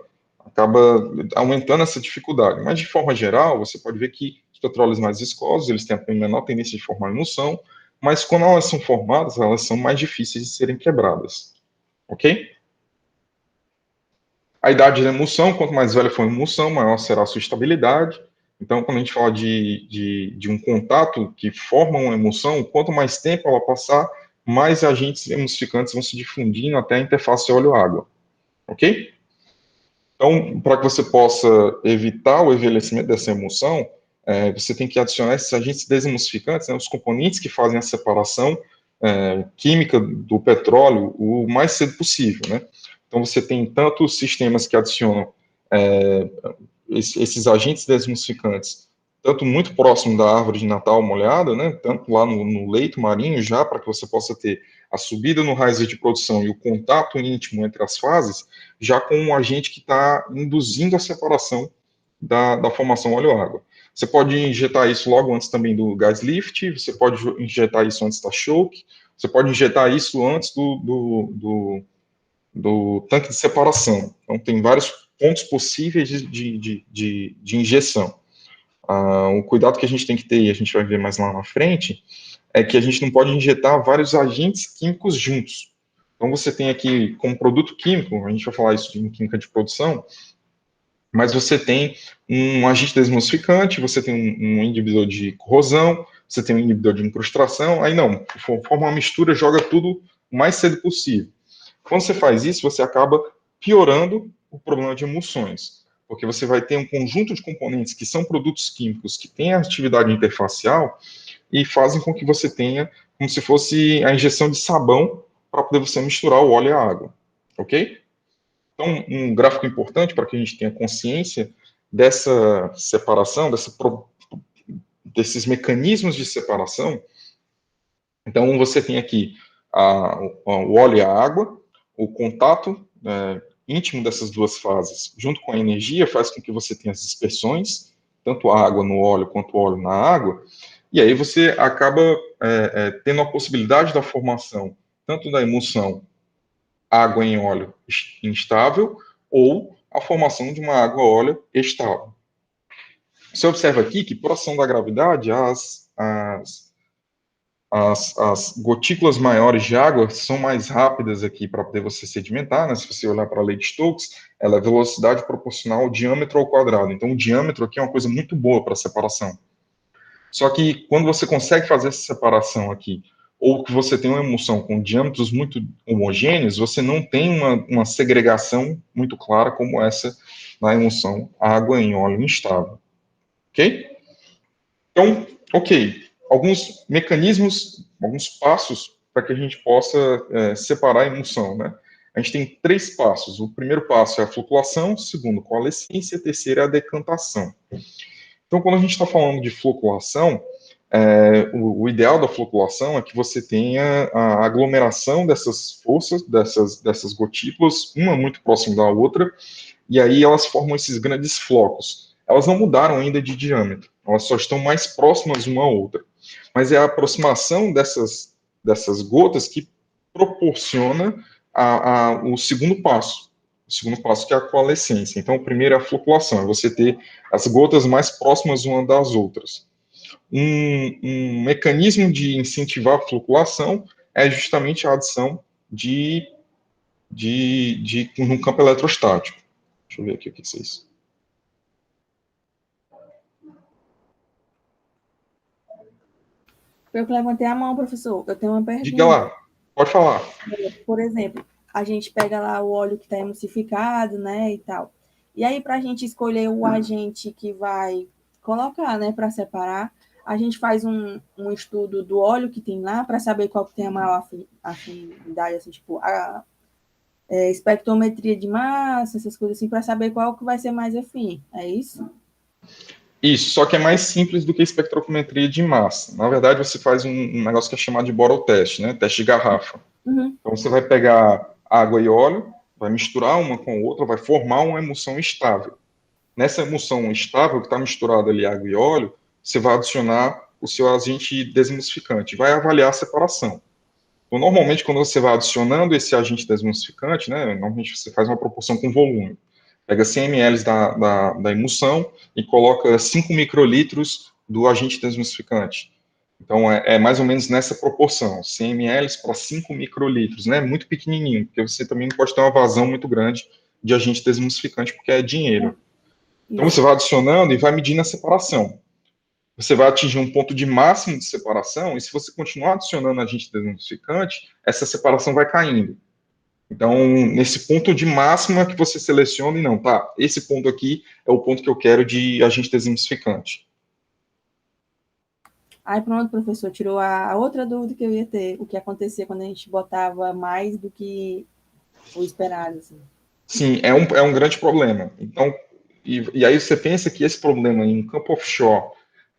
aumentando essa dificuldade. Mas, de forma geral, você pode ver que os petróleos mais viscosos, eles têm a menor tendência de formar emulsão, mas quando elas são formadas, elas são mais difíceis de serem quebradas. Ok? A idade da emulsão, quanto mais velha for a emulsão, maior será a sua estabilidade. Então, quando a gente fala de um contato que forma uma emulsão, quanto mais tempo ela passar, mais agentes emulsificantes vão se difundindo até a interface óleo-água. Ok? Então, para que você possa evitar o envelhecimento dessa emulsão, você tem que adicionar esses agentes desemulsificantes, né, os componentes que fazem a separação química do petróleo o mais cedo possível, né? Então, você tem tanto sistemas que adicionam esses agentes desemulsificantes, tanto muito próximo da árvore de Natal molhada, né, tanto lá no leito marinho, já para que você possa ter a subida no raio de produção e o contato íntimo entre as fases, já com um agente que está induzindo a separação da formação óleo-água. Você pode injetar isso logo antes também do gas lift, você pode injetar isso antes da choke, você pode injetar isso antes do tanque de separação. Então, tem vários pontos possíveis de injeção. O cuidado que a gente tem que ter, e a gente vai ver mais lá na frente, é que a gente não pode injetar vários agentes químicos juntos. Então, você tem aqui, como produto químico, a gente vai falar isso em química de produção, mas você tem um agente desemulsificante, você tem um inibidor de corrosão, você tem um inibidor de incrustação, aí não, forma uma mistura, joga tudo o mais cedo possível. Quando você faz isso, você acaba piorando o problema de emulsões, porque você vai ter um conjunto de componentes que são produtos químicos que têm atividade interfacial e fazem com que você tenha como se fosse a injeção de sabão para poder você misturar o óleo e a água, ok? Então, um gráfico importante para que a gente tenha consciência dessa separação, desses mecanismos de separação. Então, você tem aqui o óleo e a água, o contato íntimo dessas duas fases, junto com a energia, faz com que você tenha as dispersões, tanto a água no óleo quanto o óleo na água, e aí você acaba tendo a possibilidade da formação tanto da emulsão água em óleo instável ou a formação de uma água-óleo estável. Você observa aqui que, por ação da gravidade, as gotículas maiores de água são mais rápidas aqui para poder você sedimentar, né? Se você olhar para a lei de Stokes, ela é velocidade proporcional ao diâmetro ao quadrado. Então, o diâmetro aqui é uma coisa muito boa para separação. Só que, quando você consegue fazer essa separação aqui, ou que você tem uma emulsão com diâmetros muito homogêneos, você não tem uma segregação muito clara como essa na emulsão água em óleo instável. Ok? Então, ok. Alguns mecanismos, alguns passos para que a gente possa separar a emulsão, né? A gente tem 3 passos. O primeiro passo é a floculação, o segundo, coalescência, e o terceiro é a decantação. Então, quando a gente está falando de floculação, o ideal da floculação é que você tenha a aglomeração dessas forças, dessas gotículas, uma muito próxima da outra, e aí elas formam esses grandes flocos. Elas não mudaram ainda de diâmetro, elas só estão mais próximas uma à outra. Mas é a aproximação dessas gotas que proporciona o segundo passo. O segundo passo que é a coalescência. Então, o primeiro é a floculação, é você ter as gotas mais próximas uma das outras. Um mecanismo de incentivar a floculação é justamente a adição de um campo eletrostático. Deixa eu ver aqui o que é isso. Eu levantei a mão, professor. Eu tenho uma pergunta. Diga lá, pode falar. Por exemplo, a gente pega lá o óleo que está emulsificado, né, e tal. E aí, para a gente escolher o agente que vai colocar, né, para separar, a gente faz um estudo do óleo que tem lá para saber qual que tem a maior afinidade, assim, tipo, a espectrometria de massa, essas coisas assim, para saber qual que vai ser mais afim. É isso? Isso, só que é mais simples do que a espectrometria de massa. Na verdade, você faz um negócio que é chamado de bottle test, né? Teste de garrafa. Uhum. Então, você vai pegar água e óleo, vai misturar uma com a outra, vai formar uma emulsão estável. Nessa emulsão estável, que está misturada ali água e óleo, você vai adicionar o seu agente desemulsificante, vai avaliar a separação. Então, normalmente, quando você vai adicionando esse agente desemulsificante, né, normalmente você faz uma proporção com volume. Pega 100 ml da emulsão e coloca 5 microlitros do agente desemulsificante. Então, é mais ou menos nessa proporção, 100 ml para 5 microlitros, né? Muito pequenininho, porque você também não pode ter uma vazão muito grande de agente desemulsificante, porque é dinheiro. Então, você vai adicionando e vai medindo a separação. Você vai atingir um ponto de máximo de separação, e se você continuar adicionando agente desemulsificante, essa separação vai caindo. Então, nesse ponto de máximo é que você seleciona e não, tá, esse ponto aqui é o ponto que eu quero de agente desemulsificante. Aí pronto, professor, tirou a outra dúvida que eu ia ter, o que acontecia quando a gente botava mais do que o esperado, assim. Sim, é um grande problema. Então, e aí você pensa que esse problema em um campo offshore,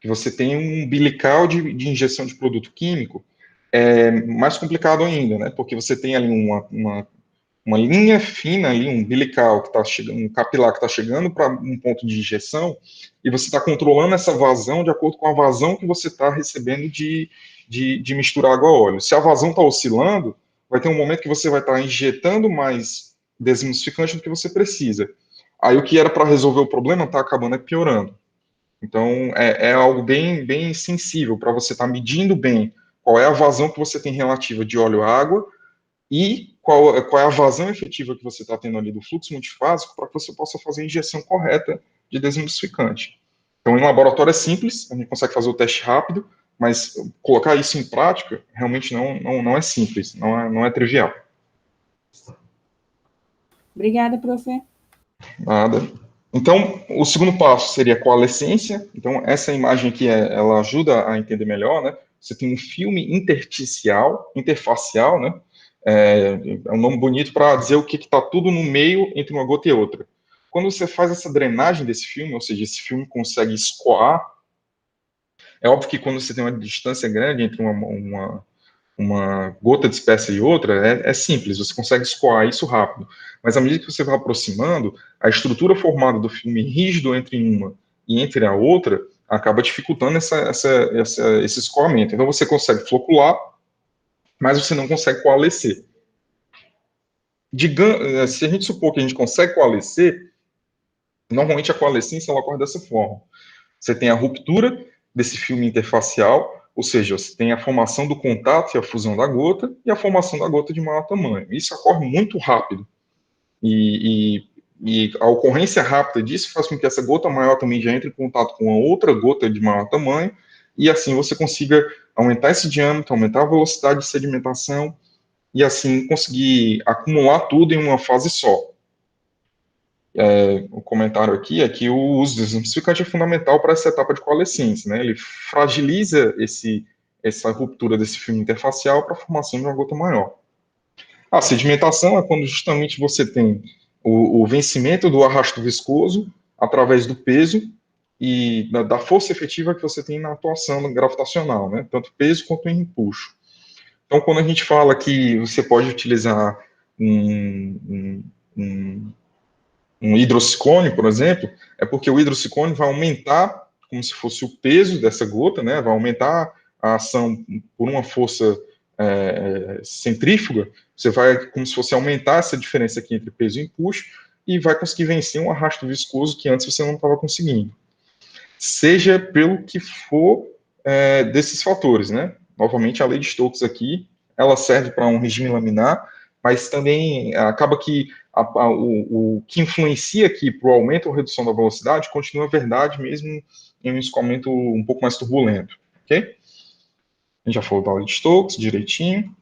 que você tem um umbilical de injeção de produto químico, é mais complicado ainda, né? Porque você tem ali uma linha fina ali, um umbilical que está chegando, um capilar que está chegando para um ponto de injeção, e você está controlando essa vazão de acordo com a vazão que você está recebendo de misturar água a óleo. Se a vazão está oscilando, vai ter um momento que você vai estar injetando mais desemulsificante do que você precisa. Aí o que era para resolver o problema está acabando piorando. Então é algo bem sensível para você estar medindo bem qual é a vazão que você tem relativa de óleo à água e qual é a vazão efetiva que você está tendo ali do fluxo multifásico para que você possa fazer a injeção correta de desemulsificante. Então, em laboratório é simples, a gente consegue fazer o teste rápido, mas colocar isso em prática realmente não é simples, não é trivial. Obrigada, profe. Nada. Então, o segundo passo seria a coalescência. Então, essa imagem aqui, ela ajuda a entender melhor, né? Você tem um filme interfacial, né? É um nome bonito para dizer o que está tudo no meio entre uma gota e outra. Quando você faz essa drenagem desse filme, ou seja, esse filme consegue escoar, é óbvio que quando você tem uma distância grande entre uma gota de espécie e outra, é simples, você consegue escoar isso rápido. Mas à medida que você vai aproximando, a estrutura formada do filme rígido entre uma e entre a outra acaba dificultando esse escoamento. Então você consegue flocular, mas você não consegue coalescer. Se a gente supor que a gente consegue coalescer, normalmente a coalescência ela ocorre dessa forma. Você tem a ruptura desse filme interfacial, ou seja, você tem a formação do contato e a fusão da gota e a formação da gota de maior tamanho. Isso ocorre muito rápido. E a ocorrência rápida disso faz com que essa gota maior também já entre em contato com a outra gota de maior tamanho, e assim você consiga aumentar esse diâmetro, aumentar a velocidade de sedimentação, e assim conseguir acumular tudo em uma fase só. O comentário aqui é que o uso do desensificante é fundamental para essa etapa de coalescência, né? Ele fragiliza essa ruptura desse filme interfacial para a formação de uma gota maior. A sedimentação é quando justamente você tem o vencimento do arrasto viscoso através do peso e da força efetiva que você tem na atuação gravitacional, né? Tanto peso quanto empuxo. Então, quando a gente fala que você pode utilizar um hidrociclone, por exemplo, é porque o hidrociclone vai aumentar, como se fosse o peso dessa gota, né? Vai aumentar a ação por uma força centrífuga. Você vai, como se fosse aumentar essa diferença aqui entre peso e empuxo, e vai conseguir vencer um arrasto viscoso que antes você não estava conseguindo. Seja pelo que for desses fatores, né? Novamente, a lei de Stokes aqui, ela serve para um regime laminar, mas também acaba que o que influencia aqui para o aumento ou redução da velocidade continua verdade mesmo em um escoamento um pouco mais turbulento, ok? A gente já falou da lei de Stokes direitinho.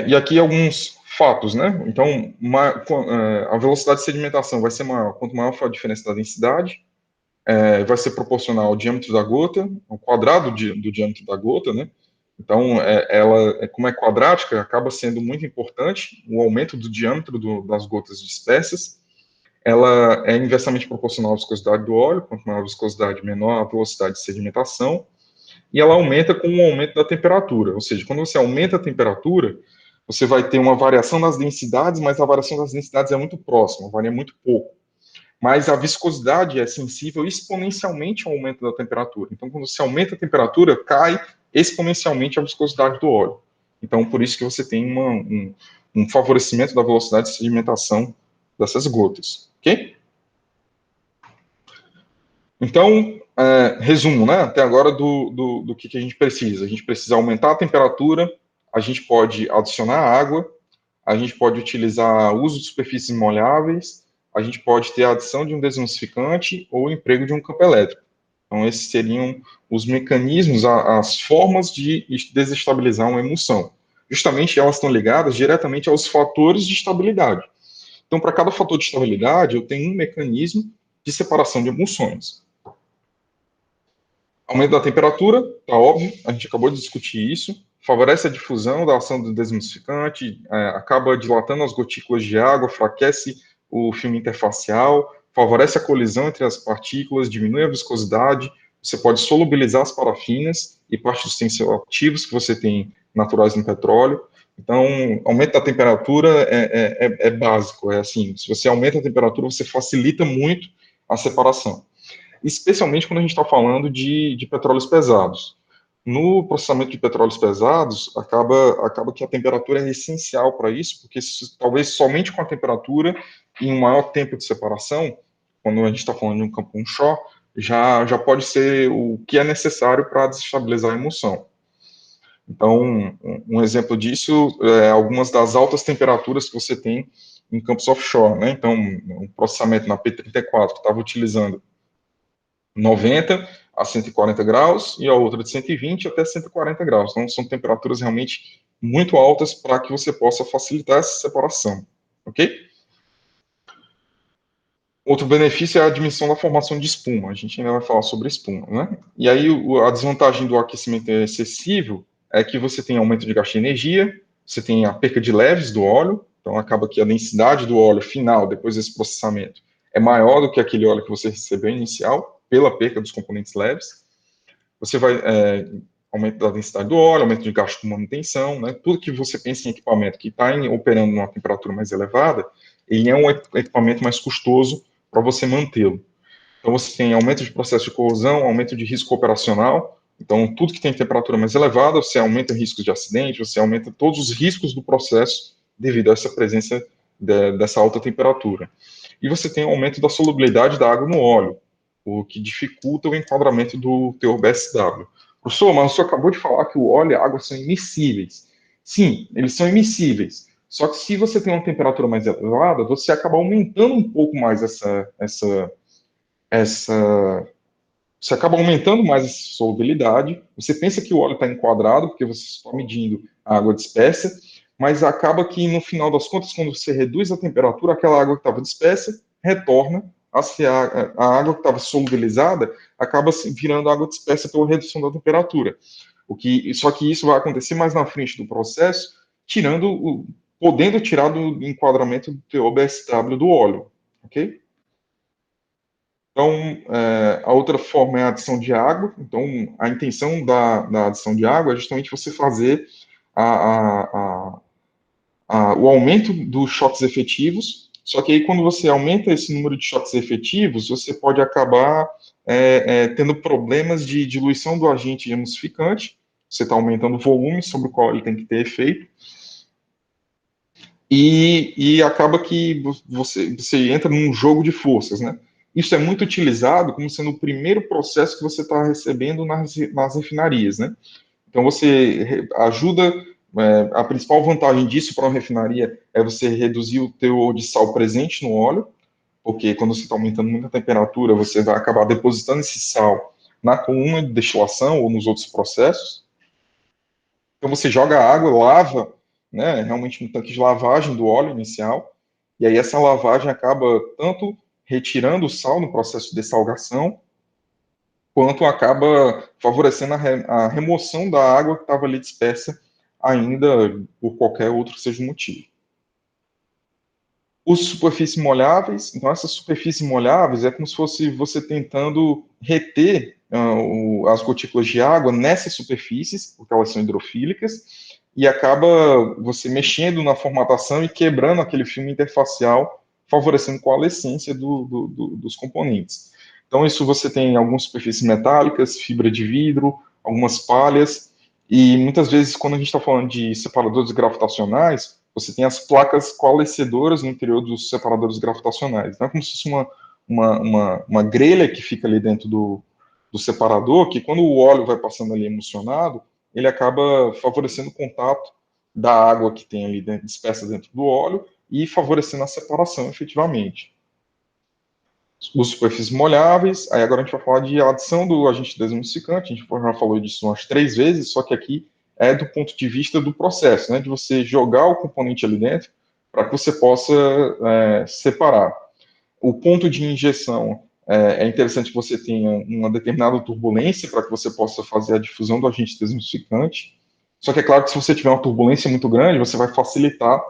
E aqui alguns fatos, né? Então, a velocidade de sedimentação vai ser maior quanto maior for a diferença da densidade, vai ser proporcional ao diâmetro da gota, ao quadrado do diâmetro da gota, né? Então, ela, como é quadrática, acaba sendo muito importante o aumento do diâmetro das gotas dispersas. Ela é inversamente proporcional à viscosidade do óleo, quanto maior a viscosidade, menor a velocidade de sedimentação, e ela aumenta com o aumento da temperatura, ou seja, quando você aumenta a temperatura, você vai ter uma variação das densidades, mas a variação das densidades é muito próxima, varia muito pouco. Mas a viscosidade é sensível exponencialmente ao aumento da temperatura. Então, quando você aumenta a temperatura, cai exponencialmente a viscosidade do óleo. Então, por isso que você tem um favorecimento da velocidade de sedimentação dessas gotas, ok? Então, resumo, né, até agora do que a gente precisa. A gente precisa aumentar a temperatura, a gente pode adicionar água, a gente pode utilizar uso de superfícies molháveis, a gente pode ter a adição de um desemulsificante ou o emprego de um campo elétrico. Então, esses seriam os mecanismos, as formas de desestabilizar uma emulsão. Justamente elas estão ligadas diretamente aos fatores de estabilidade. Então, para cada fator de estabilidade, eu tenho um mecanismo de separação de emulsões. Aumento da temperatura, está óbvio, a gente acabou de discutir isso. Favorece a difusão da ação do desemulsificante, acaba dilatando as gotículas de água, enfraquece o filme interfacial, favorece a colisão entre as partículas, diminui a viscosidade, você pode solubilizar as parafinas e partes dos tensioativos que você tem naturais no petróleo. Então, aumento da temperatura é básico, é assim, se você aumenta a temperatura, você facilita muito a separação. Especialmente quando a gente está falando de petróleos pesados. No processamento de petróleos pesados, acaba que a temperatura é essencial para isso, porque talvez somente com a temperatura e um maior tempo de separação, quando a gente está falando de um campo onshore, já pode ser o que é necessário para desestabilizar a emulsão. Então, um exemplo disso é algumas das altas temperaturas que você tem em campos offshore, né? Então, um processamento na P34 que estava utilizando 90 a 140 graus e a outra de 120 até 140 graus. Então, são temperaturas realmente muito altas para que você possa facilitar essa separação, ok? Outro benefício é a diminuição da formação de espuma. A gente ainda vai falar sobre espuma, né? E aí, a desvantagem do aquecimento excessivo é que você tem aumento de gasto de energia, você tem a perca de leves do óleo, então acaba que a densidade do óleo final, depois desse processamento, é maior do que aquele óleo que você recebeu inicial, pela perca dos componentes leves. Você vai aumento da densidade do óleo, aumento de gasto com manutenção, né? Tudo que você pensa em equipamento que está operando numa temperatura mais elevada, ele é um equipamento mais custoso para você mantê-lo. Então, você tem aumento de processo de corrosão, aumento de risco operacional. Então, tudo que tem temperatura mais elevada, você aumenta riscos de acidente, você aumenta todos os riscos do processo devido a essa presença dessa alta temperatura. E você tem o aumento da solubilidade da água no óleo, o que dificulta o enquadramento do teor BSW. Professor, mas o senhor acabou de falar que o óleo e a água são immiscíveis. Sim, eles são immiscíveis. Só que se você tem uma temperatura mais elevada, você acaba aumentando um pouco mais você acaba aumentando mais essa solubilidade. Você pensa que o óleo está enquadrado, porque você está medindo a água dispersa, mas acaba que, no final das contas, quando você reduz a temperatura, aquela água que estava dispersa retorna a água que estava solubilizada acaba virando água dispersa pela redução da temperatura. Só que isso vai acontecer mais na frente do processo, podendo tirar do enquadramento do teor BSW do óleo, ok? Então, a outra forma é a adição de água. Então, a intenção da adição de água é justamente você fazer o aumento dos choques efetivos. Só que aí, quando você aumenta esse número de choques efetivos, você pode acabar tendo problemas de diluição do agente emulsificante. Você está aumentando o volume sobre o qual ele tem que ter efeito. E acaba que você entra num jogo de forças, né? Isso é muito utilizado como sendo o primeiro processo que você está recebendo nas refinarias, né? Então, você ajuda, a principal vantagem disso para uma refinaria é você reduzir o teor de sal presente no óleo, porque quando você está aumentando muito a temperatura, você vai acabar depositando esse sal na coluna de destilação ou nos outros processos. Então, você joga a água, lava, né, realmente um tanque de lavagem do óleo inicial, e aí essa lavagem acaba tanto retirando o sal no processo de dessalgação, quanto acaba favorecendo a remoção da água que estava ali dispersa ainda por qualquer outro que seja o motivo. Os superfícies molháveis, então essas superfícies molháveis é como se fosse você tentando reter as gotículas de água nessas superfícies, porque elas são hidrofílicas, e acaba você mexendo na formatação e quebrando aquele filme interfacial, favorecendo a coalescência dos componentes. Então, isso você tem algumas superfícies metálicas, fibra de vidro, algumas palhas, e muitas vezes, quando a gente está falando de separadores gravitacionais, você tem as placas coalescedoras no interior dos separadores gravitacionais. Então, é como se fosse uma grelha que fica ali dentro do separador, que quando o óleo vai passando ali emulsionado, ele acaba favorecendo o contato da água que tem ali dispersa dentro do óleo e favorecendo a separação efetivamente. Os superfícies molháveis, aí agora a gente vai falar de adição do agente desemulsificante, a gente já falou disso umas 3 vezes, só que aqui é do ponto de vista do processo, né, de você jogar o componente ali dentro para que você possa separar. O ponto de injeção é interessante que você tenha uma determinada turbulência para que você possa fazer a difusão do agente desemulsificante, só que é claro que se você tiver uma turbulência muito grande, você vai facilitar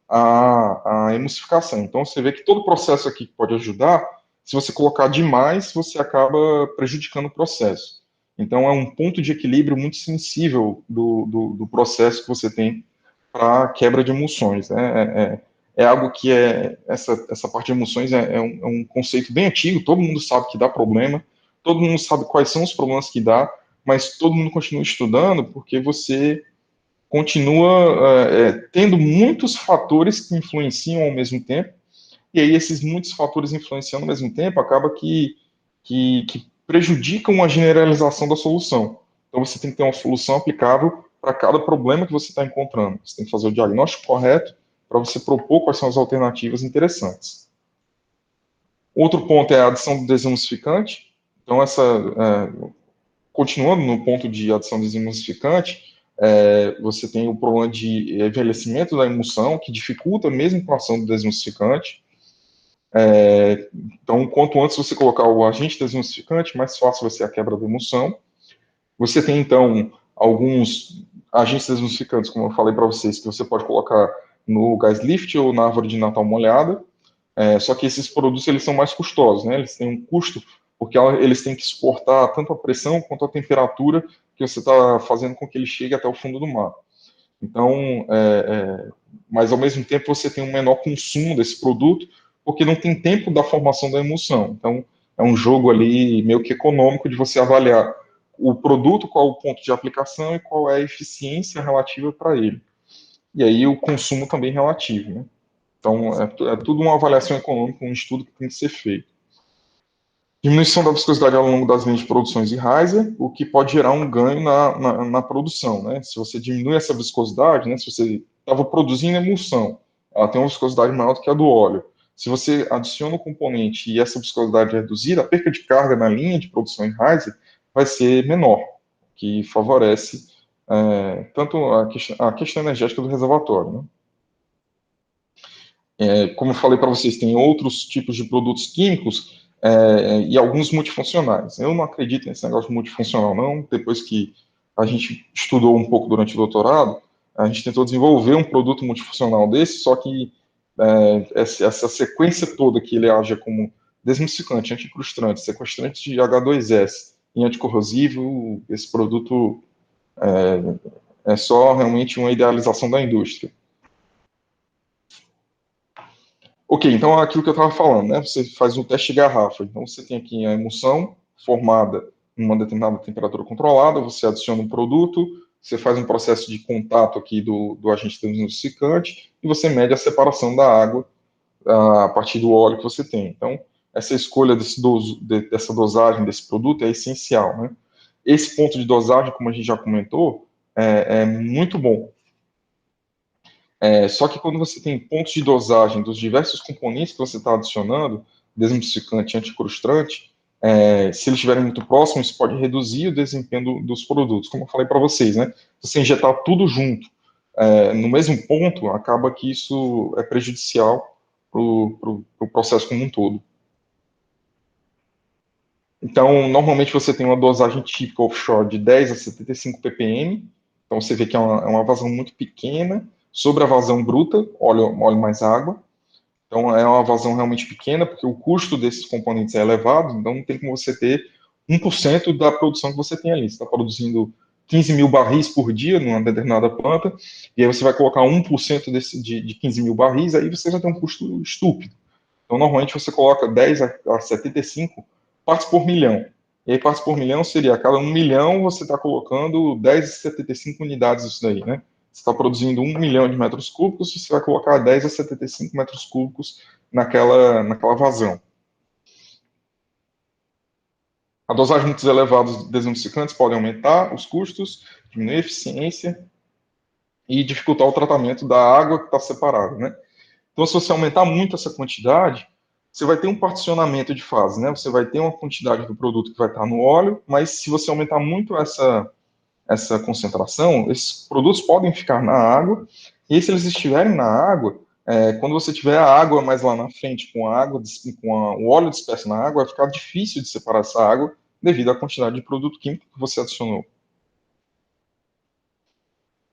a emulsificação. Então, você vê que todo processo aqui pode ajudar, se você colocar demais, você acaba prejudicando o processo. Então, é um ponto de equilíbrio muito sensível do processo que você tem para quebra de emulsões. Né? É algo que essa parte de emulsões é um conceito bem antigo, todo mundo sabe que dá problema, todo mundo sabe quais são os problemas que dá, mas todo mundo continua estudando porque você continua tendo muitos fatores que influenciam ao mesmo tempo, e aí esses muitos fatores influenciando ao mesmo tempo acaba que prejudicam a generalização da solução. Então você tem que ter uma solução aplicável para cada problema que você está encontrando. Você tem que fazer o diagnóstico correto para você propor quais são as alternativas interessantes. Outro ponto é a adição do desemulsificante. Então, continuando no ponto de adição de desemulsificante, você tem o problema de envelhecimento da emulsão, que dificulta mesmo com a ação do desemulsificante. Então, quanto antes você colocar o agente desemulsificante, mais fácil vai ser a quebra da emulsão. Você tem, então, alguns agentes desemulsificantes, como eu falei para vocês, que você pode colocar no gás lift ou na árvore de Natal molhada, só que esses produtos eles são mais custosos, né? Eles têm um custo, porque eles têm que suportar tanto a pressão quanto a temperatura que você está fazendo com que ele chegue até o fundo do mar. Então, mas ao mesmo tempo você tem um menor consumo desse produto, porque não tem tempo da formação da emulsão. Então, é um jogo ali meio que econômico de você avaliar o produto, qual o ponto de aplicação e qual é a eficiência relativa para ele. E aí o consumo também relativo, né? Então, é tudo uma avaliação econômica, um estudo que tem que ser feito. Diminuição da viscosidade ao longo das linhas de produções de Heiser, o que pode gerar um ganho na produção, né? Se você diminui essa viscosidade, né? Se você estava produzindo emulsão, ela tem uma viscosidade maior do que a do óleo. Se você adiciona o componente e essa viscosidade é reduzida, a perca de carga na linha de produção em Heiser vai ser menor, que favorece tanto a questão energética do reservatório, né? Como eu falei para vocês, tem outros tipos de produtos químicos e alguns multifuncionais. Eu não acredito nesse negócio de multifuncional, não. Depois que a gente estudou um pouco durante o doutorado, a gente tentou desenvolver um produto multifuncional desse, só que essa sequência toda que ele age como desmulsificante, anticrustante, sequestrante de H2S e anticorrosivo, esse produto é só realmente uma idealização da indústria. Ok, então é aquilo que eu estava falando, né? Você faz um teste de garrafa. Então, você tem aqui a emulsão formada em uma determinada temperatura controlada, você adiciona um produto, você faz um processo de contato aqui do agente desmulsificante e você mede a separação da água a partir do óleo que você tem. Então, essa escolha dessa dosagem desse produto é essencial, né? Esse ponto de dosagem, como a gente já comentou, é muito bom. Só que quando você tem pontos de dosagem dos diversos componentes que você está adicionando, desmulsificante, anticrustante, se eles estiverem muito próximos, isso pode reduzir o desempenho dos produtos. Como eu falei para vocês, né? Se você injetar tudo junto no mesmo ponto, acaba que isso é prejudicial para o processo como um todo. Então, normalmente você tem uma dosagem típica offshore de 10 a 75 ppm, então você vê que é uma vazão muito pequena, sobre a vazão bruta, óleo mais água. Então, é uma vazão realmente pequena, porque o custo desses componentes é elevado, então não tem como você ter 1% da produção que você tem ali. Você está produzindo 15 mil barris por dia numa determinada planta, e aí você vai colocar 1% de 15 mil barris, aí você vai ter um custo estúpido. Então, normalmente você coloca 10 a 75 partes por milhão. E aí, partes por milhão seria, a cada 1 milhão você está colocando 10,75 unidades disso daí, né? Você está produzindo 1 milhão de metros cúbicos, você vai colocar 10 a 75 metros cúbicos naquela vazão. A dosagem muito elevada de desemulsificantes pode aumentar os custos, diminuir a eficiência e dificultar o tratamento da água que está separada, né? Então, se você aumentar muito essa quantidade, você vai ter um particionamento de fase, né? Você vai ter uma quantidade do produto que vai estar no óleo, mas se você aumentar muito essa concentração, esses produtos podem ficar na água, e se eles estiverem na água, quando você tiver a água mais lá na frente, com o óleo disperso na água, vai ficar difícil de separar essa água devido à quantidade de produto químico que você adicionou.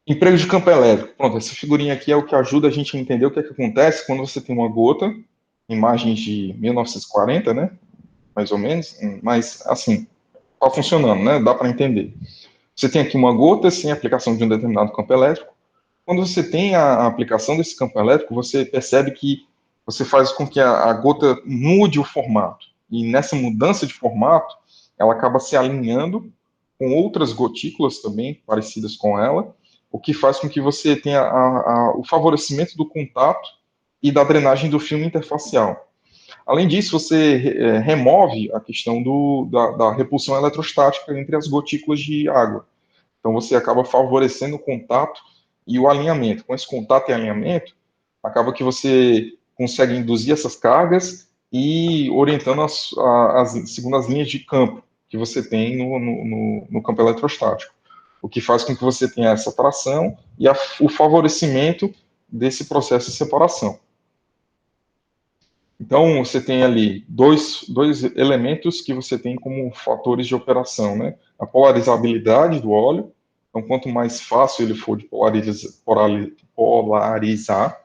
Emprego de campo elétrico. Pronto, essa figurinha aqui é o que ajuda a gente a entender o que é que acontece quando você tem uma gota, imagens de 1940, né? Mais ou menos, mas assim, está funcionando, né? Dá para entender. Você tem aqui uma gota sem aplicação de um determinado campo elétrico. Quando você tem a aplicação desse campo elétrico, você percebe que você faz com que a gota mude o formato. E nessa mudança de formato, ela acaba se alinhando com outras gotículas também parecidas com ela, o que faz com que você tenha o favorecimento do contato e da drenagem do filme interfacial. Além disso, você remove a questão da repulsão eletrostática entre as gotículas de água. Então, você acaba favorecendo o contato e o alinhamento. Com esse contato e alinhamento, acaba que você consegue induzir essas cargas e orientando segundo as linhas de campo que você tem no campo eletrostático, o que faz com que você tenha essa tração e o favorecimento desse processo de separação. Então, você tem ali dois elementos que você tem como fatores de operação, né? A polarizabilidade do óleo. Então, quanto mais fácil ele for de polarizar,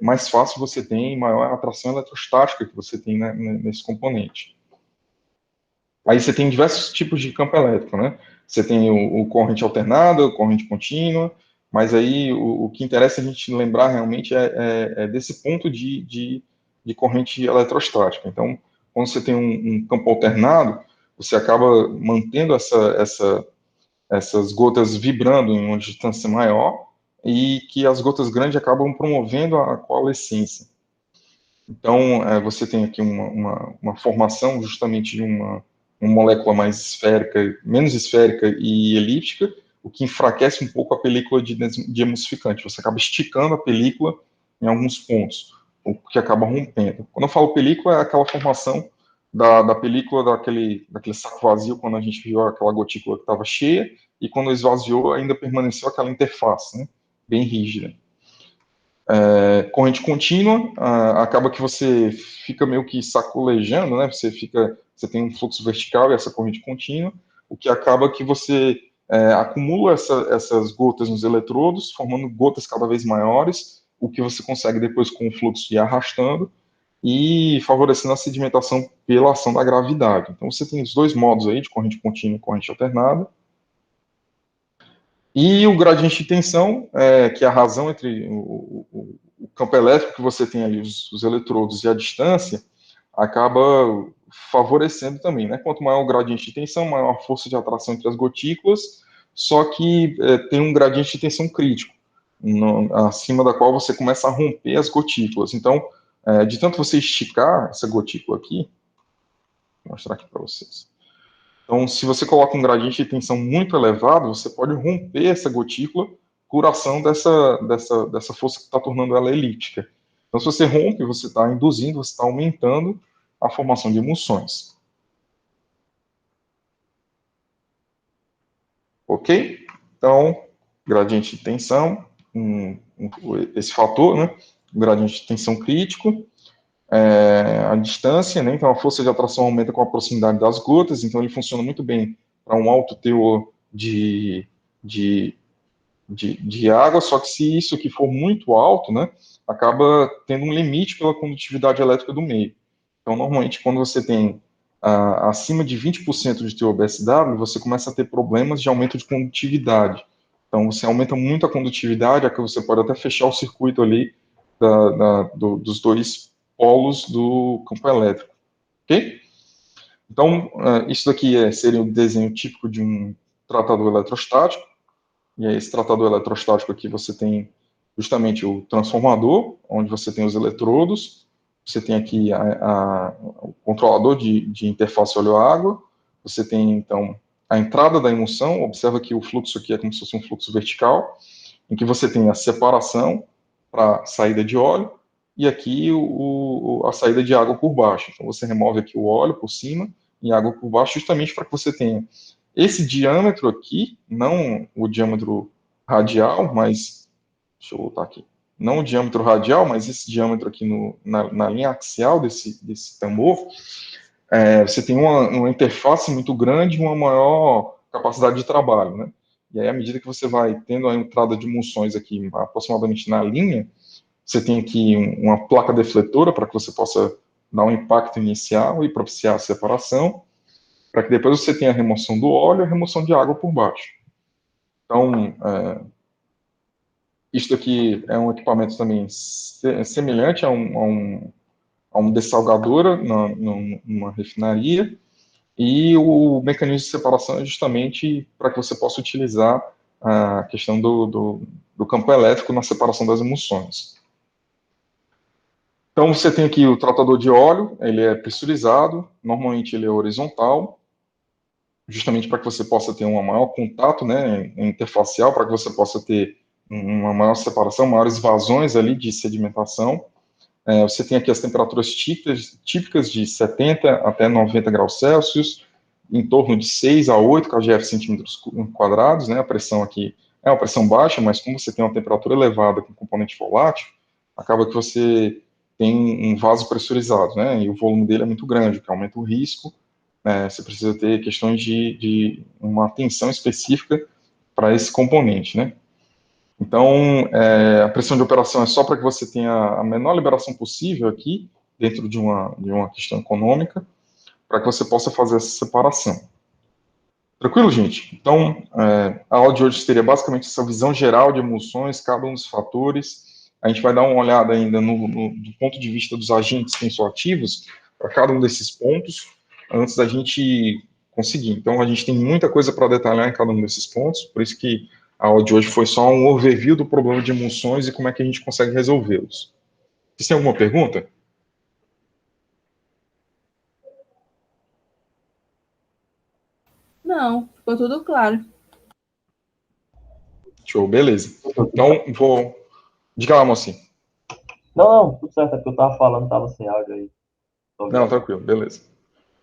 mais fácil você tem, maior a atração eletrostática que você tem, né, nesse componente. Aí você tem diversos tipos de campo elétrico, né? Você tem o corrente alternada, o corrente contínua, mas aí o que interessa a gente lembrar realmente é desse ponto de corrente eletrostática. Então, quando você tem um campo alternado, você acaba mantendo essas gotas vibrando em uma distância maior e que as gotas grandes acabam promovendo a coalescência. Então, você tem aqui uma formação justamente de uma molécula mais esférica, menos esférica e elíptica, o que enfraquece um pouco a película de emulsificante. Você acaba esticando a película em alguns pontos, o que acaba rompendo. Quando eu falo película, é aquela formação da película daquele saco vazio, quando a gente viu aquela gotícula que estava cheia, e quando esvaziou, ainda permaneceu aquela interface, né, bem rígida. Corrente contínua, acaba que você fica meio que sacolejando, né? Você tem um fluxo vertical e essa corrente contínua, o que acaba que você acumula essas gotas nos eletrodos, formando gotas cada vez maiores, o que você consegue depois com o fluxo ir arrastando e favorecendo a sedimentação pela ação da gravidade. Então você tem os dois modos aí, de corrente contínua e corrente alternada. E o gradiente de tensão, que é a razão entre o campo elétrico que você tem ali, os eletrodos e a distância, acaba favorecendo também, né? Quanto maior o gradiente de tensão, maior a força de atração entre as gotículas, só que tem um gradiente de tensão crítico, acima da qual você começa a romper as gotículas. Então, de tanto você esticar essa gotícula aqui, vou mostrar aqui para vocês. Então, se você coloca um gradiente de tensão muito elevado, você pode romper essa gotícula por ação dessa força que está tornando ela elíptica. Então, se você rompe, você está induzindo, você está aumentando a formação de emulsões. Ok? Então, gradiente de tensão, esse fator, né? O gradiente de tensão crítico, a distância, né? Então a força de atração aumenta com a proximidade das gotas, então ele funciona muito bem para um alto teor de água, só que se isso aqui for muito alto, né, acaba tendo um limite pela condutividade elétrica do meio. Então, normalmente, quando você tem acima de 20% de teor BSW, você começa a ter problemas de aumento de condutividade. Então, você aumenta muito a condutividade, que você pode até fechar o circuito ali dos dois polos do campo elétrico. Ok? Então, isso daqui seria o desenho típico de um tratador eletrostático. E aí, esse tratador eletrostático aqui, você tem justamente o transformador, onde você tem os eletrodos, você tem aqui o controlador de interface óleo-água, você tem, então, a entrada da emulsão, observa que o fluxo aqui é como se fosse um fluxo vertical, em que você tem a separação para saída de óleo, e aqui a saída de água por baixo. Então, você remove aqui o óleo por cima e água por baixo, justamente para que você tenha esse diâmetro aqui, não o diâmetro radial, mas, deixa eu voltar aqui, não o diâmetro radial, mas esse diâmetro aqui na linha axial desse tambor, você tem uma interface muito grande e uma maior capacidade de trabalho, né? E aí, à medida que você vai tendo a entrada de emulsões aqui aproximadamente na linha, você tem aqui uma placa defletora para que você possa dar um impacto inicial e propiciar a separação, para que depois você tenha a remoção do óleo e a remoção de água por baixo. Então, isto aqui é um equipamento também semelhante a uma dessalgadora numa refinaria, e o mecanismo de separação é justamente para que você possa utilizar a questão do campo elétrico na separação das emulsões. Então, você tem aqui o tratador de óleo, ele é pressurizado, normalmente ele é horizontal, justamente para que você possa ter um maior contato, né, interfacial, para que você possa ter uma maior separação, maiores vazões ali de sedimentação. Você tem aqui as temperaturas típicas de 70 até 90 graus Celsius, em torno de 6 a 8 kgf centímetros quadrados, né, a pressão aqui é uma pressão baixa, mas como você tem uma temperatura elevada com componente volátil, acaba que você tem um vaso pressurizado, né? E o volume dele é muito grande, o que aumenta o risco. Você precisa ter questões de uma atenção específica para esse componente, né? Então, a pressão de operação é só para que você tenha a menor liberação possível aqui, dentro de uma questão econômica, para que você possa fazer essa separação. Tranquilo, gente? Então, a aula de hoje seria basicamente essa visão geral de emulsões, cada um dos fatores. A gente vai dar uma olhada ainda do ponto de vista dos agentes tensoativos, para cada um desses pontos, antes da gente conseguir. Então, a gente tem muita coisa para detalhar em cada um desses pontos, por isso que a aula de hoje foi só um overview do problema de emulsões e como é que a gente consegue resolvê-los. Vocês têm alguma pergunta? Não, ficou tudo claro. Show, beleza. Então, Diga lá, mocinho. Não, tudo certo, é porque eu tava falando, tava sem áudio aí. Não, tranquilo, beleza.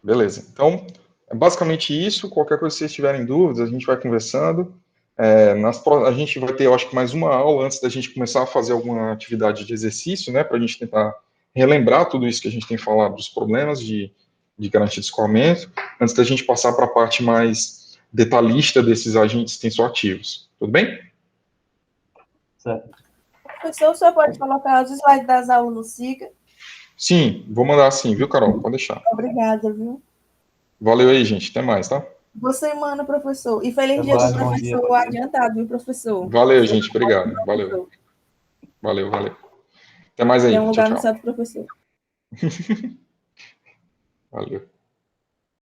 Beleza. Então, é basicamente isso. Qualquer coisa que vocês tiverem dúvidas, a gente vai conversando. A gente vai ter, eu acho que mais uma aula antes da gente começar a fazer alguma atividade de exercício, né, para a gente tentar relembrar tudo isso que a gente tem falado dos problemas de garantia de escoamento, antes da gente passar para a parte mais detalhista desses agentes tensoativos. Tudo bem? Certo. Professor, o senhor pode colocar os slides das aulas no SIGA? Sim, vou mandar sim, viu, Carol? Pode deixar. Obrigada, viu? Valeu aí, gente. Até mais, tá? Boa semana, professor. E feliz Até dia do mais, bom dia. professor adiantado, viu, professor? Valeu, gente. Obrigado. Valeu. Professor. Valeu, valeu. Até mais Tem aí. um Tchau, lugar no tchau. céu do professor. Valeu.